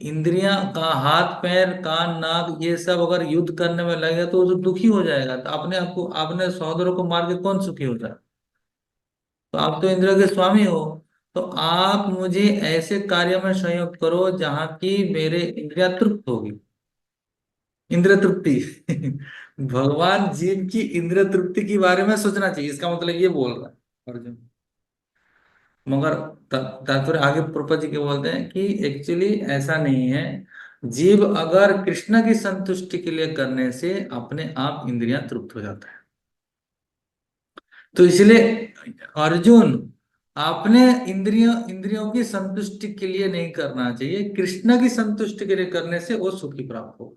इंद्रियां का हाथ पैर कान नाक ये सब अगर युद्ध करने में लगे तो वो दुखी हो जाएगा। तो अपने आपको अपने सहोदरों को मार के कौन सुखी होता है। तो आप तो इंद्रियों के स्वामी हो। तो आप मुझे ऐसे कार्य में संयोग करो जहां की मेरे इंद्रियां तृप्त होगी। इंद्रिय तृप्ति भगवान जीव की इंद्रिय तृप्ति के बारे में सोचना चाहिए, इसका मतलब ये बोल रहा है अर्जुन। मगर तात्पर्य आगे प्रभुपद जी के बोलते हैं कि एक्चुअली ऐसा नहीं है। जीव अगर कृष्ण की संतुष्टि के लिए करने से अपने आप इंद्रियां तृप्त हो जाता है। तो इसलिए अर्जुन अपने इंद्रियों इंद्रियों की संतुष्टि के लिए नहीं करना चाहिए, कृष्ण की संतुष्टि के लिए करने से वो सुखी प्राप्त हो।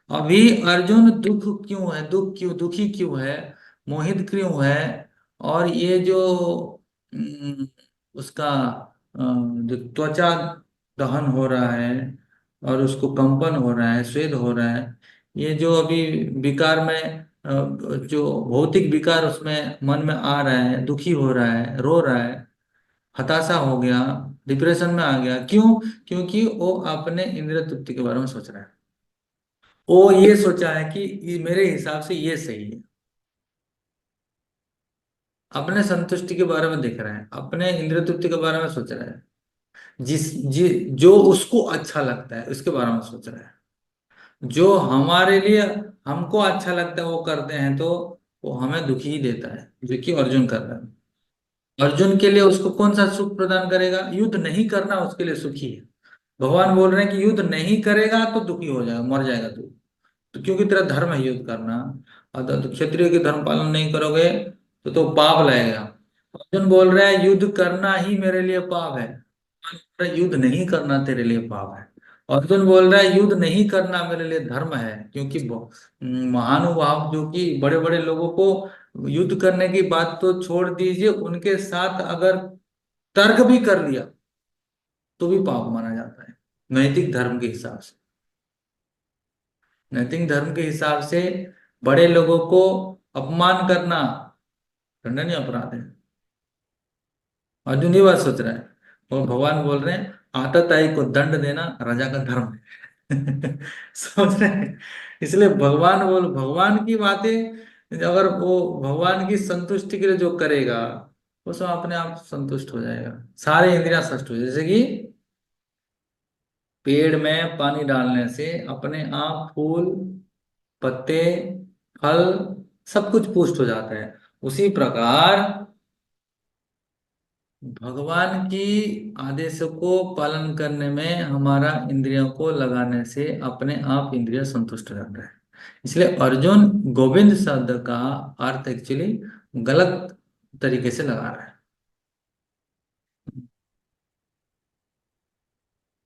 अभी अर्जुन दुख क्यों है, दुखी क्यों है, मोहित क्यों है। और ये जो अम, उसका जो त्वचा दहन हो रहा है और उसको कंपन हो रहा है, स्वेद हो रहा है, ये जो अभी विकार में जो भौतिक विकार उसमें मन में आ रहा है, दुखी हो रहा है, रो रहा है, हताशा हो गया, डिप्रेशन में आ गया, क्यों? क्योंकि वो अपने इंद्रिय तृप्ति के बारे में सोच रहा है। वो ये सोचा है कि ये मेरे हिसाब से ये सही है। अपने संतुष्टि के बारे में देख रहा है, अपने इंद्रिय तृप्ति के बारे में सोच रहा है। जो उसको अच्छा लगता है उसके बारे में सोच रहा है। जो हमारे लिए हमको अच्छा लगता है वो करते हैं तो वो हमें दुखी ही देता है, जो कि अर्जुन कर रहा है। अर्जुन के लिए उसको कौन सा सुख प्रदान करेगा? युद्ध नहीं करना उसके लिए सुखी है। भगवान बोल रहे हैं कि युद्ध नहीं करेगा तो दुखी हो जाएगा, मर जाएगा तू। तो क्योंकि तेरा धर्म है युद्ध करना, और तो क्षत्रिय के धर्म पालन नहीं करोगे तो पाप लगेगा। अर्जुन बोल रहा है युद्ध करना ही मेरे लिए पाप है, युद्ध नहीं करना तेरे लिए पाप है। अर्जुन बोल रहा है युद्ध नहीं करना मेरे लिए धर्म है, क्योंकि महानुभाव जो कि बड़े बड़े लोगों को युद्ध करने की बात तो छोड़ दीजिए, उनके साथ अगर तर्क भी कर लिया तो भी पाप माना जाता है नैतिक धर्म के हिसाब से। नैतिक धर्म के हिसाब से बड़े लोगों को अपमान करना दंडनीय अपराध है। अर्जुन ये बात सोच रहा है और भगवान बोल रहे हैं आतताई को दंड देना राजा का धर्म है। समझ रहे हैं? इसलिए भगवान की बातें अगर वो भगवान की संतुष्टि के लिए जो करेगा वो सब अपने आप संतुष्ट हो जाएगा, सारे इंद्रियां संतुष्ट हो जाएगी। जैसे कि पेड़ में पानी डालने से अपने आप फूल पत्ते फल सब कुछ पुष्ट हो जाता है। उसी प्रकार भगवान की आदेशों को पालन करने में हमारा इंद्रियों को लगाने से अपने आप इंद्रिय संतुष्ट हो जाता है। इसलिए अर्जुन गोविंद शब्द का अर्थ एक्चुअली गलत तरीके से लगा रहा है।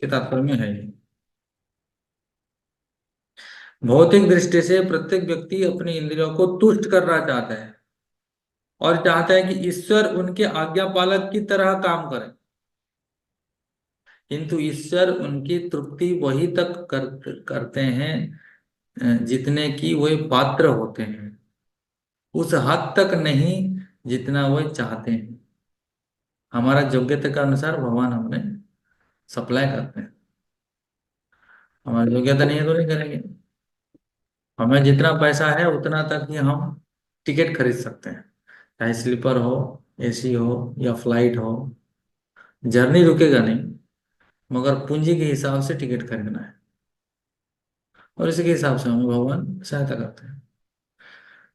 ये तात्पर्य में है ये। भौतिक दृष्टि से प्रत्येक व्यक्ति अपनी इंद्रियों को तुष्ट करना चाहता है और चाहता है कि ईश्वर उनके आज्ञा पालक की तरह काम करे, किंतु ईश्वर उनकी तृप्ति वही तक करते हैं जितने की वे पात्र होते हैं, उस हद तक नहीं जितना वे चाहते हैं। हमारा योग्यता के अनुसार भगवान हमें सप्लाई करते हैं। हमारी योग्यता नहीं है तो नहीं करेंगे। हमें जितना पैसा है उतना तक ही हम टिकट खरीद सकते हैं, चाहे स्लीपर हो, एसी हो या फ्लाइट हो। जर्नी रुकेगा नहीं, मगर पूंजी के हिसाब से टिकट खरीदना है और इसी के हिसाब से हमें भगवान सहायता करते हैं।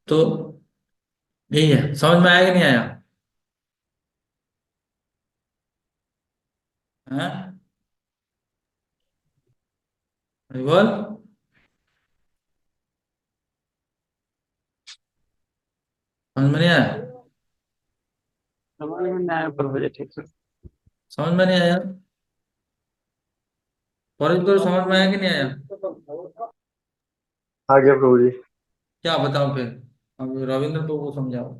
तो यही है। समझ में आया कि नहीं आया? हाँ बोल। समझ में नहीं आया? समझ में नहीं आया प्रभु जी ठीक से। समझ में नहीं आया? फौरन करो, समझ में आया कि नहीं आया? आ गया प्रभु जी। क्या बताओ फिर? अब रविंद्र प्रभु को समझाओ।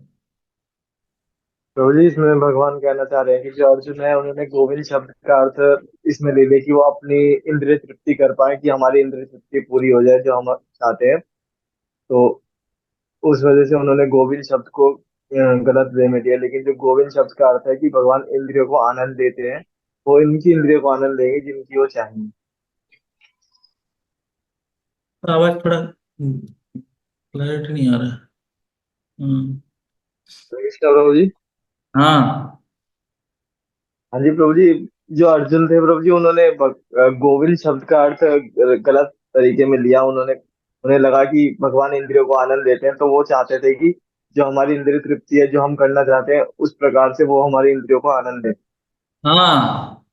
प्रभु जी इसमें भगवान कहना चाह रहे हैं कि जो अर्जुन है उन्होंने गोविंद शब्द का अर्थ इसमें ले लिया कि वो अपनी इंद्रिय तृप्ति कर पाए, कि हमारी इंद्रिय तृप्ति पूरी हो जाए जो हम चाहते हैं। तो उस वजह से उन्होंने गोविंद शब्द को गलत वे में दिया। लेकिन जो गोविंद शब्द का अर्थ है कि भगवान इंद्रियों को आनंद देते हैं, वो इनकी इंद्रियों को आनंद देंगे जिनकी वो चाहेंगे। आवाज थोड़ा क्लैरिटी नहीं आ रहा है। हम्म। कृष्ण प्रभु जी। हाँ। हाँ जी प्रभु जी। जो अर्जुन थे प्रभु जी, उन्होंने गोविंद शब्द का अर्थ गलत तरीके में लिया। उन्होंने, उन्हें लगा कि भगवान इंद्रियों को आनंद देते हैं, तो वो चाहते थे कि जो हमारी इंद्रिय तृप्ति है, जो हम करना चाहते हैं, उस प्रकार से वो हमारी इंद्रियों को आनंद दे। हाँ,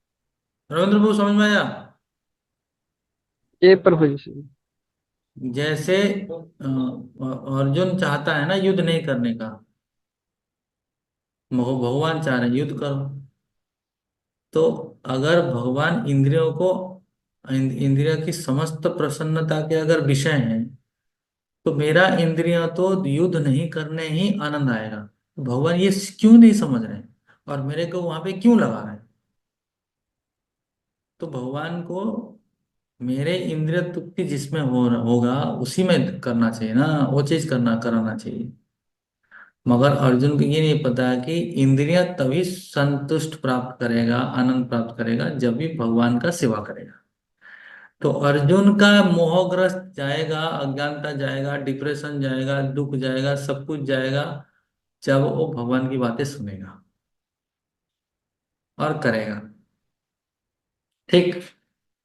रविंद्र बाबू समझ में आया। ये प्रभु जी। जैसे अर्जुन चाहता है ना युद्ध नहीं करने का, भगवान चाह रहे हैं युद्ध करो। तो अगर भगवान इंद्रियों को, इंद्रिय की समस्त प्रसन्नता के अगर विषय हैं, तो मेरा इंद्रियां तो युद्ध नहीं करने ही आनंद आएगा। तो भगवान ये क्यों नहीं समझ रहे हैं और मेरे को वहां पे क्यों लगा रहे हैं? तो भगवान को मेरे इंद्रिय तृप्ति जिसमें होगा उसी में करना चाहिए ना, वो चीज कराना चाहिए। मगर अर्जुन को ये नहीं पता कि इंद्रियां तभी संतुष्ट प्राप्त करेगा, आनंद प्राप्त करेगा जब भी भगवान का सेवा करेगा। तो अर्जुन का मोहग्रस्त जाएगा, अज्ञानता जाएगा, डिप्रेशन जाएगा, दुख जाएगा, सब कुछ जाएगा जब वो भगवान की बातें सुनेगा और करेगा। ठीक,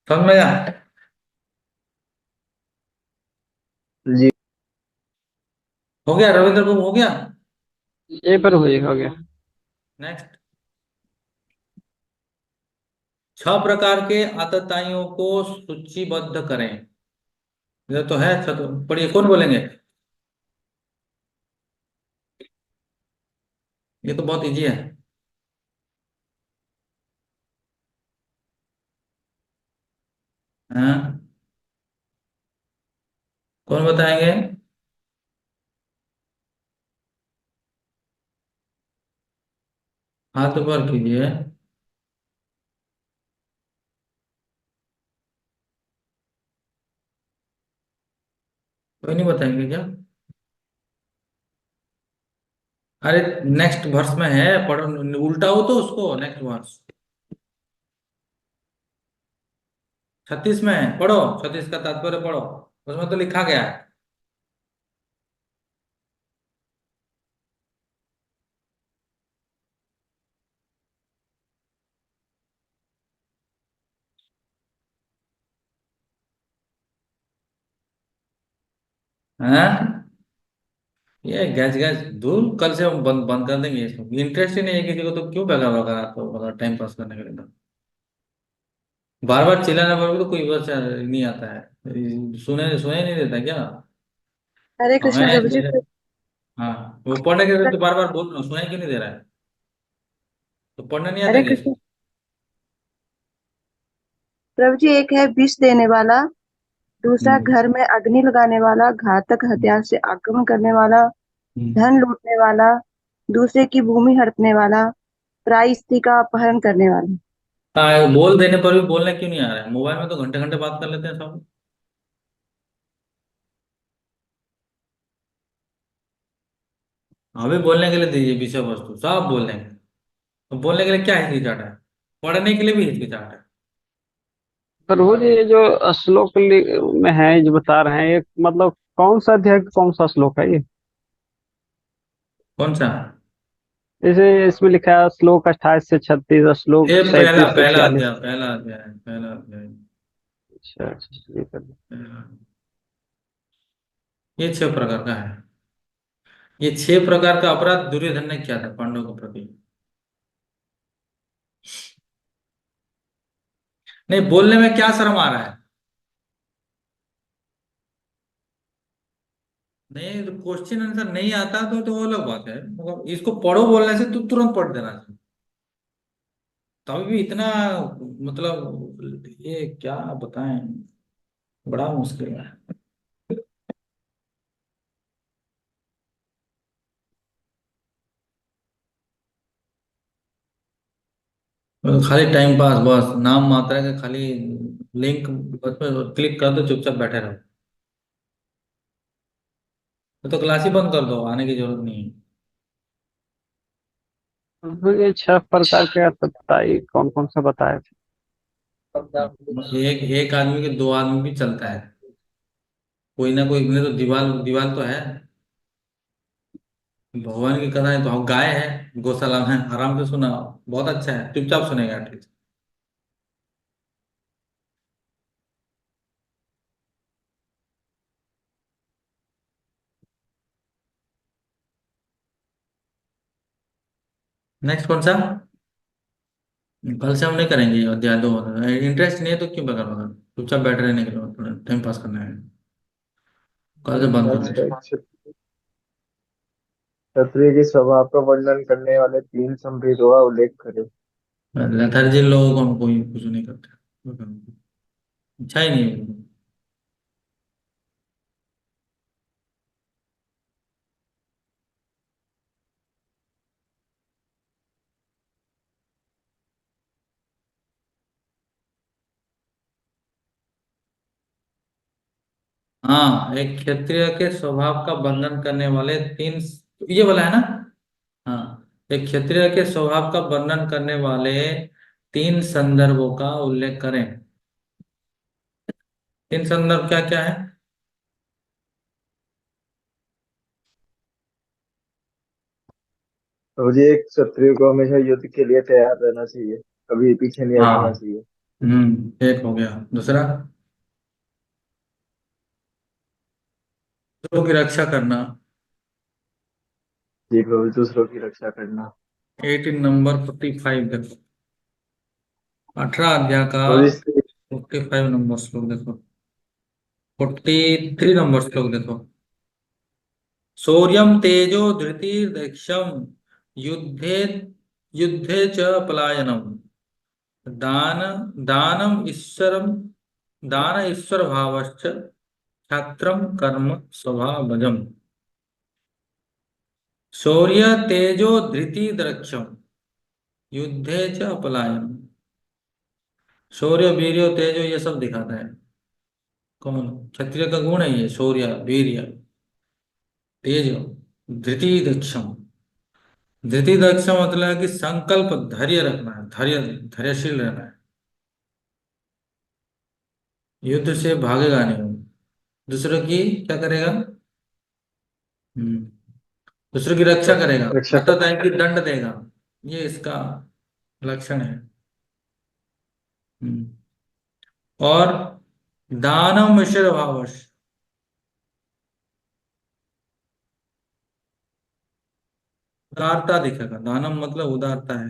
समझ में आया? जी। हो गया रविंद्र को, हो गया। ये प्रभु जी हो गया। नेक्स्ट, 6 प्रकार के आतताइयों को सूचीबद्ध करें। ये तो है, पढ़िए, कौन बोलेंगे? ये तो बहुत इजी है। हाँ, कौन बताएंगे? हाथ ऊपर कीजिए। कोई नहीं बताएंगे क्या? अरे नेक्स्ट वर्स में है, पढ़ो, उल्टा हो तो उसको, नेक्स्ट वर्स 36 में है, पढ़ो। 36 का तात्पर्य पढ़ो, उसमें तो लिखा गया है। हाँ, ये गैस गैस दूर, कल से हम बंद बंद कर देंगे इसको। इंटरेस्ट ही नहीं है किसी को, तो क्यों बेकार बेकार आपको मतलब टाइम पास करने के लिए? तो बार बार चिल्लाने पर भी तो कोई बस नहीं आता है। सुने सुने नहीं देता क्या? हरे कृष्ण प्रभु जी। हमें, हाँ, वो पढ़ने के लिए तो बार बार बोल रहा हूँ, सुनाई क्यों नहीं दे रहा है? तो पढ़ना नहीं आता हरे क्या कृष्ण इसको? प्रभु जी, एक है विष देने वाला, दूसरा हम्म। घर में अग्नि लगाने वाला, घातक हथियार से आक्रमण करने वाला, हम्म। धन लूटने वाला, दूसरे की भूमि हड़पने वाला, पराई स्त्री का अपहरण करने वाला। हाँ, बोल देने पर भी बोलने क्यों नहीं आ रहा है? मोबाइल में तो घंटे घंटे बात कर लेते हैं सब। हमें बोलने के लिए दीजिए विषय वस्तु, सब बोल देंगे। तो बोलने के लिए क्या हिचकिचाहट है? पढ़ने के लिए भी हिचकिचाहट है। प्रभु जी, ये जो श्लोक में है जो बता रहे हैं, ये मतलब कौन सा अध्याय कौन सा श्लोक है ये? कौन सा? जैसे इसमें लिखा है श्लोक 28 से 36, श्लोक ये पहला 37 से पहला 46। अध्याय, पहला अध्याय, पहला अध्याय। अच्छा अच्छा, ये कर लो। ये 6 प्रकार का है। ये 6 प्रकार का अपराध दुर्योधन ने किया था पांडवों के प्रति। नहीं, बोलने में क्या शर्म आ रहा है? नहीं, क्वेश्चन आंसर नहीं आता तो वो अलग बात है, मगर इसको पढ़ो बोलने से तो तुरंत पढ़ देना चाहिए। तभी भी इतना, मतलब ये क्या बताएं, बड़ा मुश्किल है। खाली टाइम पास, बस नाम मात्रा के खाली लिंक बस पे क्लिक कर दो, चुपचाप बैठे रहो। तो क्लास ही बंद कर दो, आने की जरूरत नहीं है। तो ये 6 प्रकार के आप बताइए कौन कौन सा बताए थे। एक एक आदमी के दो आदमी भी चलता है, कोई ना कोई नहीं तो दीवार दीवार तो है। भगवान की कथा है तो हम गाय है गौशाला में, आराम से सुना, बहुत अच्छा है, चुपचाप सुनेगा ठीक से। नेक्स्ट कौन सा? कल से हम नहीं करेंगे ये अध्याय दो। इंटरेस्ट नहीं है तो क्यों बता रहा, चुपचाप बैठे रहने के लिए थोड़ा टाइम पास करना है। कल से बंद नेक्स्ट करो। है क्षत्रिय के स्वभाव का वर्णन करने वाले 3 संभेदों का उल्लेख करें। लेथर्जी लोगों को हम कोई कुछ नहीं करते, अच्छा ही नहीं है। हाँ, एक क्षत्रिय के स्वभाव का वर्णन करने वाले तीन, ये वाला है ना? हाँ, एक क्षत्रिय के स्वभाव का वर्णन करने वाले तीन संदर्भों का उल्लेख करें। तीन संदर्भ क्या क्या है? तो जी एक क्षत्रिय को हमेशा युद्ध के लिए तैयार रहना चाहिए, कभी पीछे नहीं हटना हाँ। चाहिए। एक हो गया। दूसरा, दूसरों की रक्षा करना। जी प्रभु, दूसरों की रक्षा करना। 18 नंबर 45 देखो, 18 अध्याय का तो जी 45 नंबर श्लोक देखो, 43 नंबर श्लोक देखो। शौर्यम तेजो धृतिर्दक्षम युद्धे युद्धे च पलायनम दान दानम ईश्वरम दान ईश्वर भावश्च क्षत्रम कर्म स्वभावजम। शौर्य तेजो धृति द्रक्षम युद्धे च पलायनम। शौर्य वीर्य तेजो ये सब दिखाता है कौन? क्षत्रिय का गुण है ये, शौर्य वीर्य तेज धृति दक्षम। धृति दक्ष मतलब है कि संकल्प धैर्य रखना है, धैर्य धैर्यशील रहना है, युद्ध से भागेगा नहीं वो। दूसरों की क्या करेगा? हम्म, दूसरों की रक्षा करेगा, रक्षा कर। अर्थात है कि दंड देगा, ये इसका लक्षण है। हम्म, और दानम ईश्वर भावश, उदारता दिखेगा, दानम मतलब उदारता है।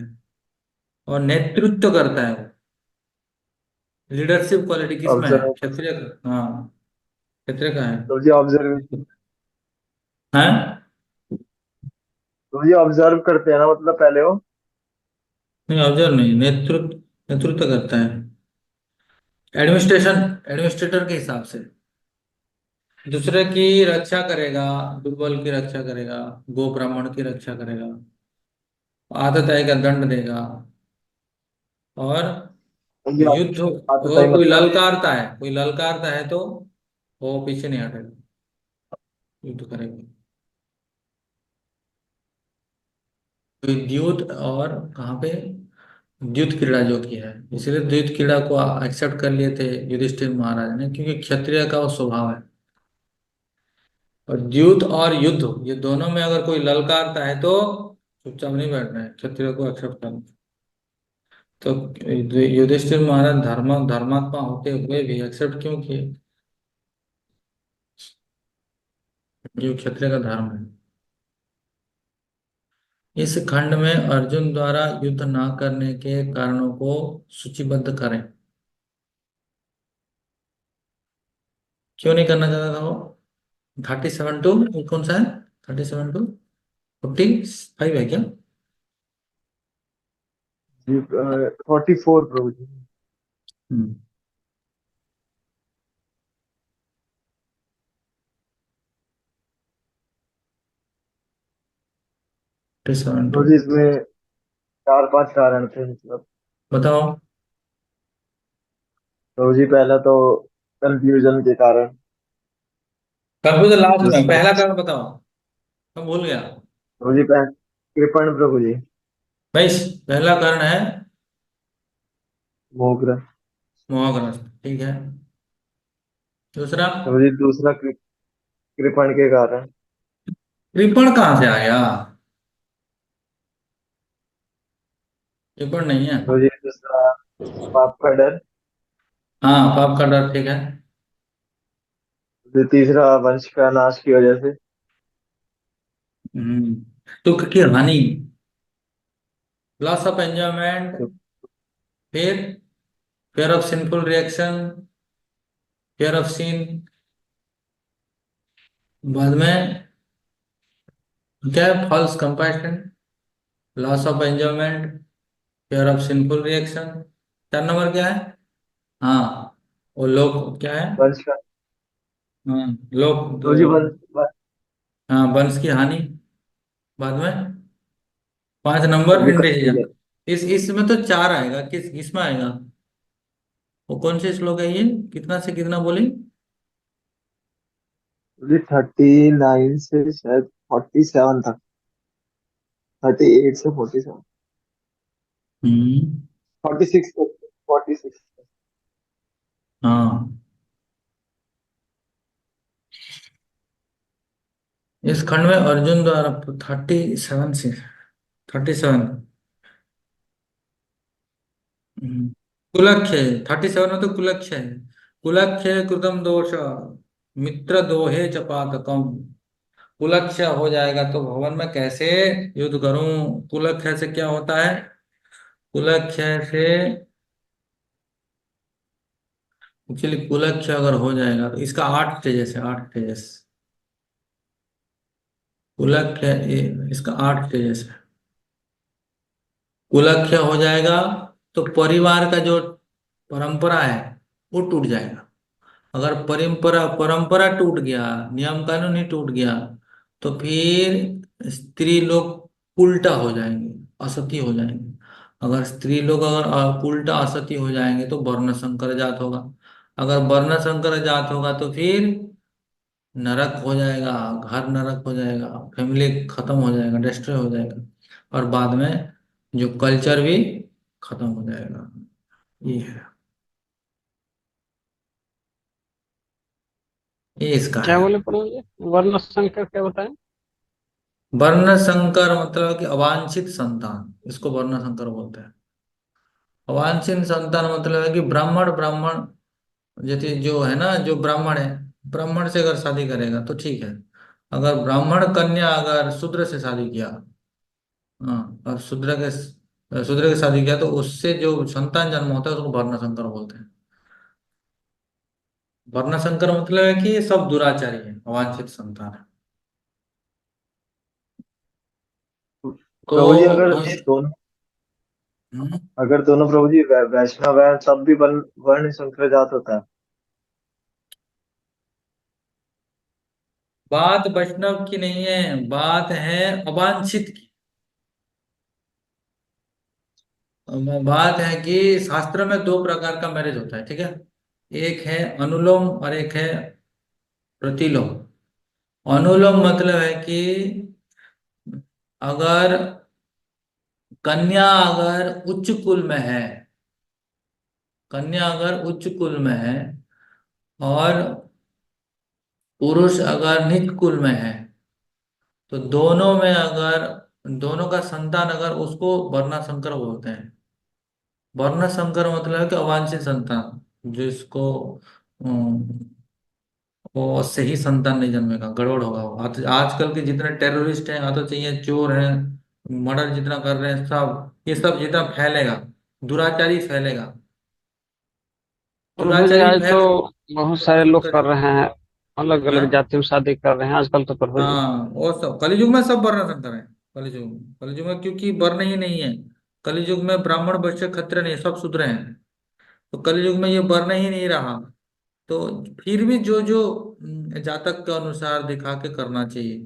और नेतृत्व करता है वो, लीडरशिप क्वालिटी किसमें है? ऑब्जर्व। क्षत्रिय का। हाँ, क्षत्रिय का है। तो जी ऑब्जर्व। हैं? तो जी ऑब्जर्व करते हैं ना, मतलब पहले वो। नहीं, ऑब्जर्व नहीं, नेतृत्व नेतृत्व करता है, एडमिनिस्ट्रेशन, एडमिनिस्ट्रेटर के हिसाब से। दूसरे की रक्षा करेगा, दुर्बल की रक्षा करेगा, गो ब्राह्मण की रक्षा करेगा, आदत आएगा दंड देगा। और ये युद्ध, आता ही और कोई मतलब। ललकारता है, कोई ललकारता है तो वो पीछे नहीं हटेगा, युद्ध करेगा। तो द्यूत और कहाँ पे, द्यूत क्रीड़ा जो की है, इसलिए द्यूत क्रीड़ा को एक्सेप्ट कर लिए थे युधिष्ठिर महाराज ने, क्योंकि क्षत्रिय का वो स्वभाव है। और द्यूत और युद्ध ये दोनों में अगर कोई ललकारता है तो चुपचाप नहीं बैठना है, क्षत्रिय को एक्सेप्ट करना। तो युधिष्ठिर महाराज धर्मात्मा होते हुए भी एक्सेप्ट क्यों किए? ये क्षत्रिय का धर्म है। इस खंड में अर्जुन द्वारा युद्ध न करने के कारणों को सूचीबद्ध करें। क्यों नहीं करना चाहता था वो? 37 टू कौन सा है? 37 टू 45 है क्या? जी 44 प्रभु जी। हम्म, 37 टू। तो जी इसमें 4-5 कारण थे मतलब। बताओ। तो जी पहला तो कंफ्यूजन के कारण। कंफ्यूजन लास्ट में, दूसरा पहला कारण बताओ, मैं भूल गया। प्रभु जी कृपण प्रभु जी। भाई पहला कारण है मोहग्रह। मोहग्रस्त, ठीक है। दूसरा, प्रभु जी दूसरा कृपण के कारण। कृपण कहाँ से आ गया? कृपण नहीं है। प्रभु जी दूसरा पाप का डर। हाँ, पाप का डर, ठीक है। फिर तीसरा वंश का नाश की वजह से। हम्म, तुक की हानि, लॉस ऑफ एंजॉयमेंट, फिर fear of sinful reaction, fear of sin, बाद में क्या है, false compassion, loss of enjoyment, fear of sinful reaction. 4 number क्या है? हाँ, वो लोग क्या है? वंश का। हाँ, लोग प्रभु जी वंश। हाँ, वंश की हानि, बाद में 5 प्रभु नंबर जी इंडिसीजन। इसमें तो 4 आएगा, किसमें आएगा? वो कौन से श्लोक है ये, कितना से कितना बोली? प्रभु जी 39 से शायद 47 तक। 38 से 47। हम्म। 46 तक। 46। हाँ, इस खंड में अर्जुन द्वारा 37 कुलक्ष्य, 37 में तो कुलक्ष्य है। कुलक्ष्य कृतम दोष मित्र दोहे च पातकम। कुलक्ष्य हो जाएगा तो भवन में कैसे युद्ध करूं? कुलक्ष्य से क्या होता है? कुलक्ष्य से एक्चुअली कुलक्ष्य अगर हो जाएगा तो इसका 8 स्टेजेस है, 8 स्टेजेस। कुलक्ष्य इसका 8 स्टेजेस है। कुलक्ष्य हो जाएगा तो परिवार का जो परंपरा है वो टूट जाएगा। अगर परंपरा परंपरा टूट गया, नियम कानून ही टूट गया, तो फिर स्त्री लोग उल्टा हो जाएंगे, असती हो जाएंगे। अगर स्त्री लोग अगर उल्टा असती हो जाएंगे तो वर्ण संकर जात होगा। अगर वर्ण संकर जात होगा तो फिर नरक हो जाएगा, घर नरक हो जाएगा, फैमिली खत्म हो जाएगा, डिस्ट्रॉय हो जाएगा, और बाद में जो कल्चर भी खत्म हो जाएगा। ये है, ये इसका क्या है। बोले प्रभु जी, वर्ण संकर क्या बताएं? वर्ण संकर मतलब कि अवांछित संतान, इसको वर्ण संकर बोलते हैं। अवांछित संतान मतलब है कि ब्राह्मण ब्राह्मण, जैसे जो है ना, जो ब्राह्मण है, ब्राह्मण से अगर शादी करेगा तो ठीक है। अगर ब्राह्मण कन्या अगर शूद्र से शादी किया, हाँ, और शूद्र के शादी किया तो उससे जो संतान जन्म होता है उसको वर्ण संकर बोलते हैं। वर्ण संकर मतलब है कि ये सब दुराचारी है, अवांछित संतान है। तो प्रभु जी अगर हम दोनों हम्म, अगर दोनों प्रभु जी वैष्णव है तब भी वर्ण संकर जात होता है। बात वैष्णव की नहीं है, बात है अवांछित की। बात है कि शास्त्र में 2 प्रकार का मैरिज होता है, ठीक है। एक है अनुलोम और एक है प्रतिलोम। अनुलोम मतलब है कि अगर कन्या अगर उच्च कुल में है, कन्या अगर उच्च कुल में है और पुरुष अगर नीच कुल में है, तो दोनों में अगर दोनों का संतान अगर, उसको वर्णाशंकर बोलते हैं। वर्णाशंकर मतलब है कि अवांछित संतान, जिसको वो सही संतान नहीं जन्मेगा, गड़बड़ होगा। आजकल के जितने टेररिस्ट हैं, या तो चाहिए चोर हैं, मर्डर जितना कर रहे हैं सब, ये सब जितना फैलेगा, दुराचारी फैलेगा, प्रभु जी दुराचारी आज तो फैल, बहुत सारे लोग वर्णाशंकर। कर रहे हैं, अलग अलग हाँ, जाति में शादी कर रहे हैं आजकल तो प्रभु जी। हाँ, वो सब कलयुग में सब वर्णाशंकर है। कलयुग में क्योंकि वर्ण ही नहीं है। कलयुग में ब्राह्मण वैश्य क्षत्रिय नहीं, सब शूद्र हैं। तो कलयुग में ये वर्ण ही नहीं रहा। तो फिर भी जो जो जातक के अनुसार दिखा के करना चाहिए,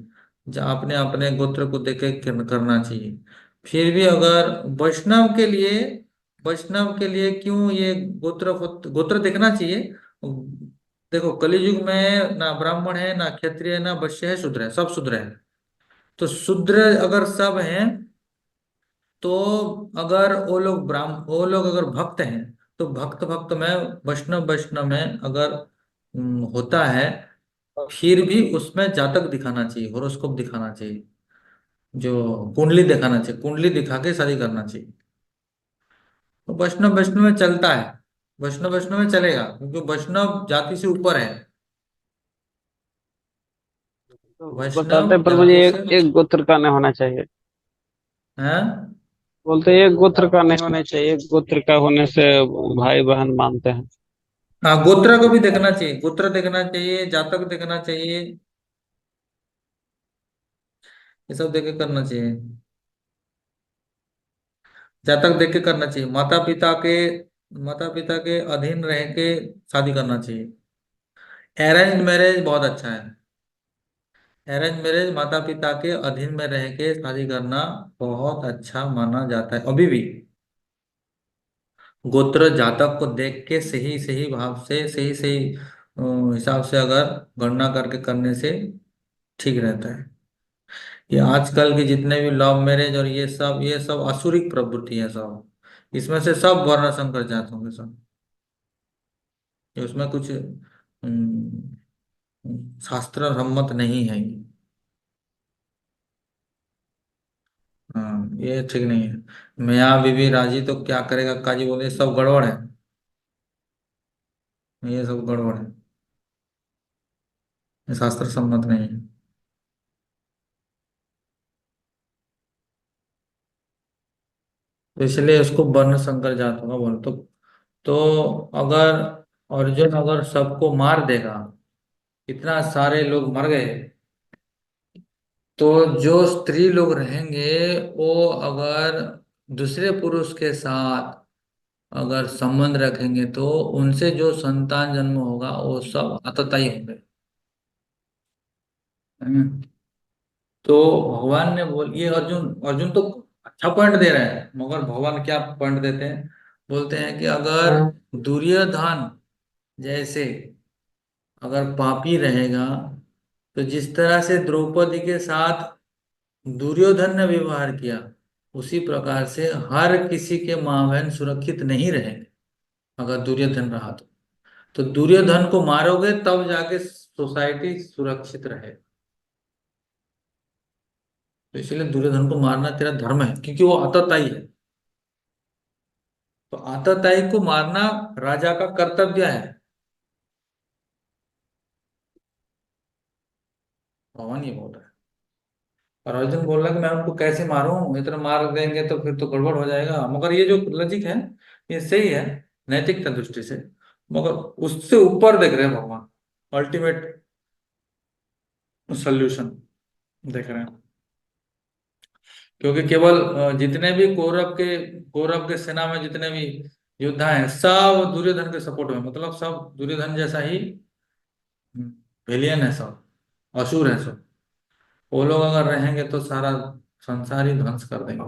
अपने अपने गोत्र को देख के करना चाहिए। फिर भी अगर वैष्णव के लिए क्यों ये गोत्र गोत्र देखना चाहिए। देखो कलयुग में ना ब्राह्मण है, ना क्षत्रिय है, ना वैश्य है, शूद्र है, सब शूद्र है। तो शूद्र अगर सब हैं, तो अगर वो लोग अगर भक्त हैं, तो भक्त भक्त में, वैष्णव वैष्णव में अगर होता है, फिर भी उसमें जातक दिखाना चाहिए, होरोस्कोप दिखाना चाहिए, जो कुंडली दिखाना चाहिए, कुंडली दिखा के शादी करना चाहिए। तो वैष्णव वैष्णव में चलता है, वैष्णव वैष्णव में चलेगा, क्योंकि वैष्णव जाति से ऊपर है। तो बताते हैं वैष्णव प्रभु जी, जाति से एक गोत्र का नहीं होना चाहिए। है। बोलते हैं एक गोत्र का नहीं होना चाहिए, एक गोत्र का होने से भाई बहन मानते हैं। हाँ, गोत्र को भी देखना चाहिए, गोत्र देखना चाहिए, जातक देखना चाहिए, ये सब देख के करना चाहिए। जातक देख के करना चाहिए। माता पिता के अधीन रह के शादी करना चाहिए। अरेंज मैरिज बहुत अच्छा है। अरेंज मैरिज माता पिता के अधीन में रह के शादी करना बहुत अच्छा माना जाता है अभी भी। गोत्र जातक को देख के सही सही भाव से, सही सही हिसाब से अगर गणना करके करने से ठीक रहता है। ये आजकल के जितने भी लव मैरिज और ये सब आसुरिक प्रवृत्ति है सब। इसमें से सब वर्ण संकर जात होंगे सब। ये उसमें कुछ शास्त्र सम्मत नहीं है ये। हाँ, ये ठीक नहीं है। मियाँ बीवी राजी तो क्या करेगा काजी, बोले सब गड़बड़ है, ये सब गड़बड़ है, ये शास्त्र सम्मत नहीं है। तो इसलिए उसको वर्ण संकर जात होगा बोल तो अगर अर्जुन अगर सबको मार देगा, इतना सारे लोग मर गए, तो जो स्त्री लोग रहेंगे, वो अगर दूसरे पुरुष के साथ अगर संबंध रखेंगे, तो उनसे जो संतान जन्म होगा वो सब आतताई होंगे। हम्म। तो भगवान ने बोल, ये अर्जुन अर्जुन तो अच्छा पॉइंट दे रहा है, मगर भगवान क्या पॉइंट देते हैं, बोलते हैं कि अगर दुर्योधन जैसे अगर पापी रहेगा, तो जिस तरह से द्रौपदी के साथ दुर्योधन ने व्यवहार किया, उसी प्रकार से हर किसी के माँ बहन सुरक्षित नहीं रहेंगे अगर दुर्योधन रहा तो दुर्योधन को मारोगे तब जाके सोसाइटी सुरक्षित रहे। तो इसलिए दुर्योधन को मारना तेरा धर्म है, क्योंकि वो आतताई है। तो आतताई को मारना राजा का कर्तव्य है। भगवान ये बोल रहा है। और अर्जुन बोल रहा है कि मैं उनको कैसे मारूं, इतना मार देंगे तो फिर तो गड़बड़ हो जाएगा। मगर ये जो लॉजिक है, ये सही है नैतिकता दृष्टि से, मगर उससे ऊपर देख रहे हैं भगवान, अल्टीमेट सोल्यूशन देख रहे हैं। क्योंकि केवल जितने भी कौरव के सेना में जितने भी योद्धा हैं, सब दुर्योधन के सपोर्ट में, मतलब सब दुर्योधन जैसा ही विलियन है, सब असुर है सब। वो लोग अगर रहेंगे तो सारा संसार ही ध्वंस कर देंगे।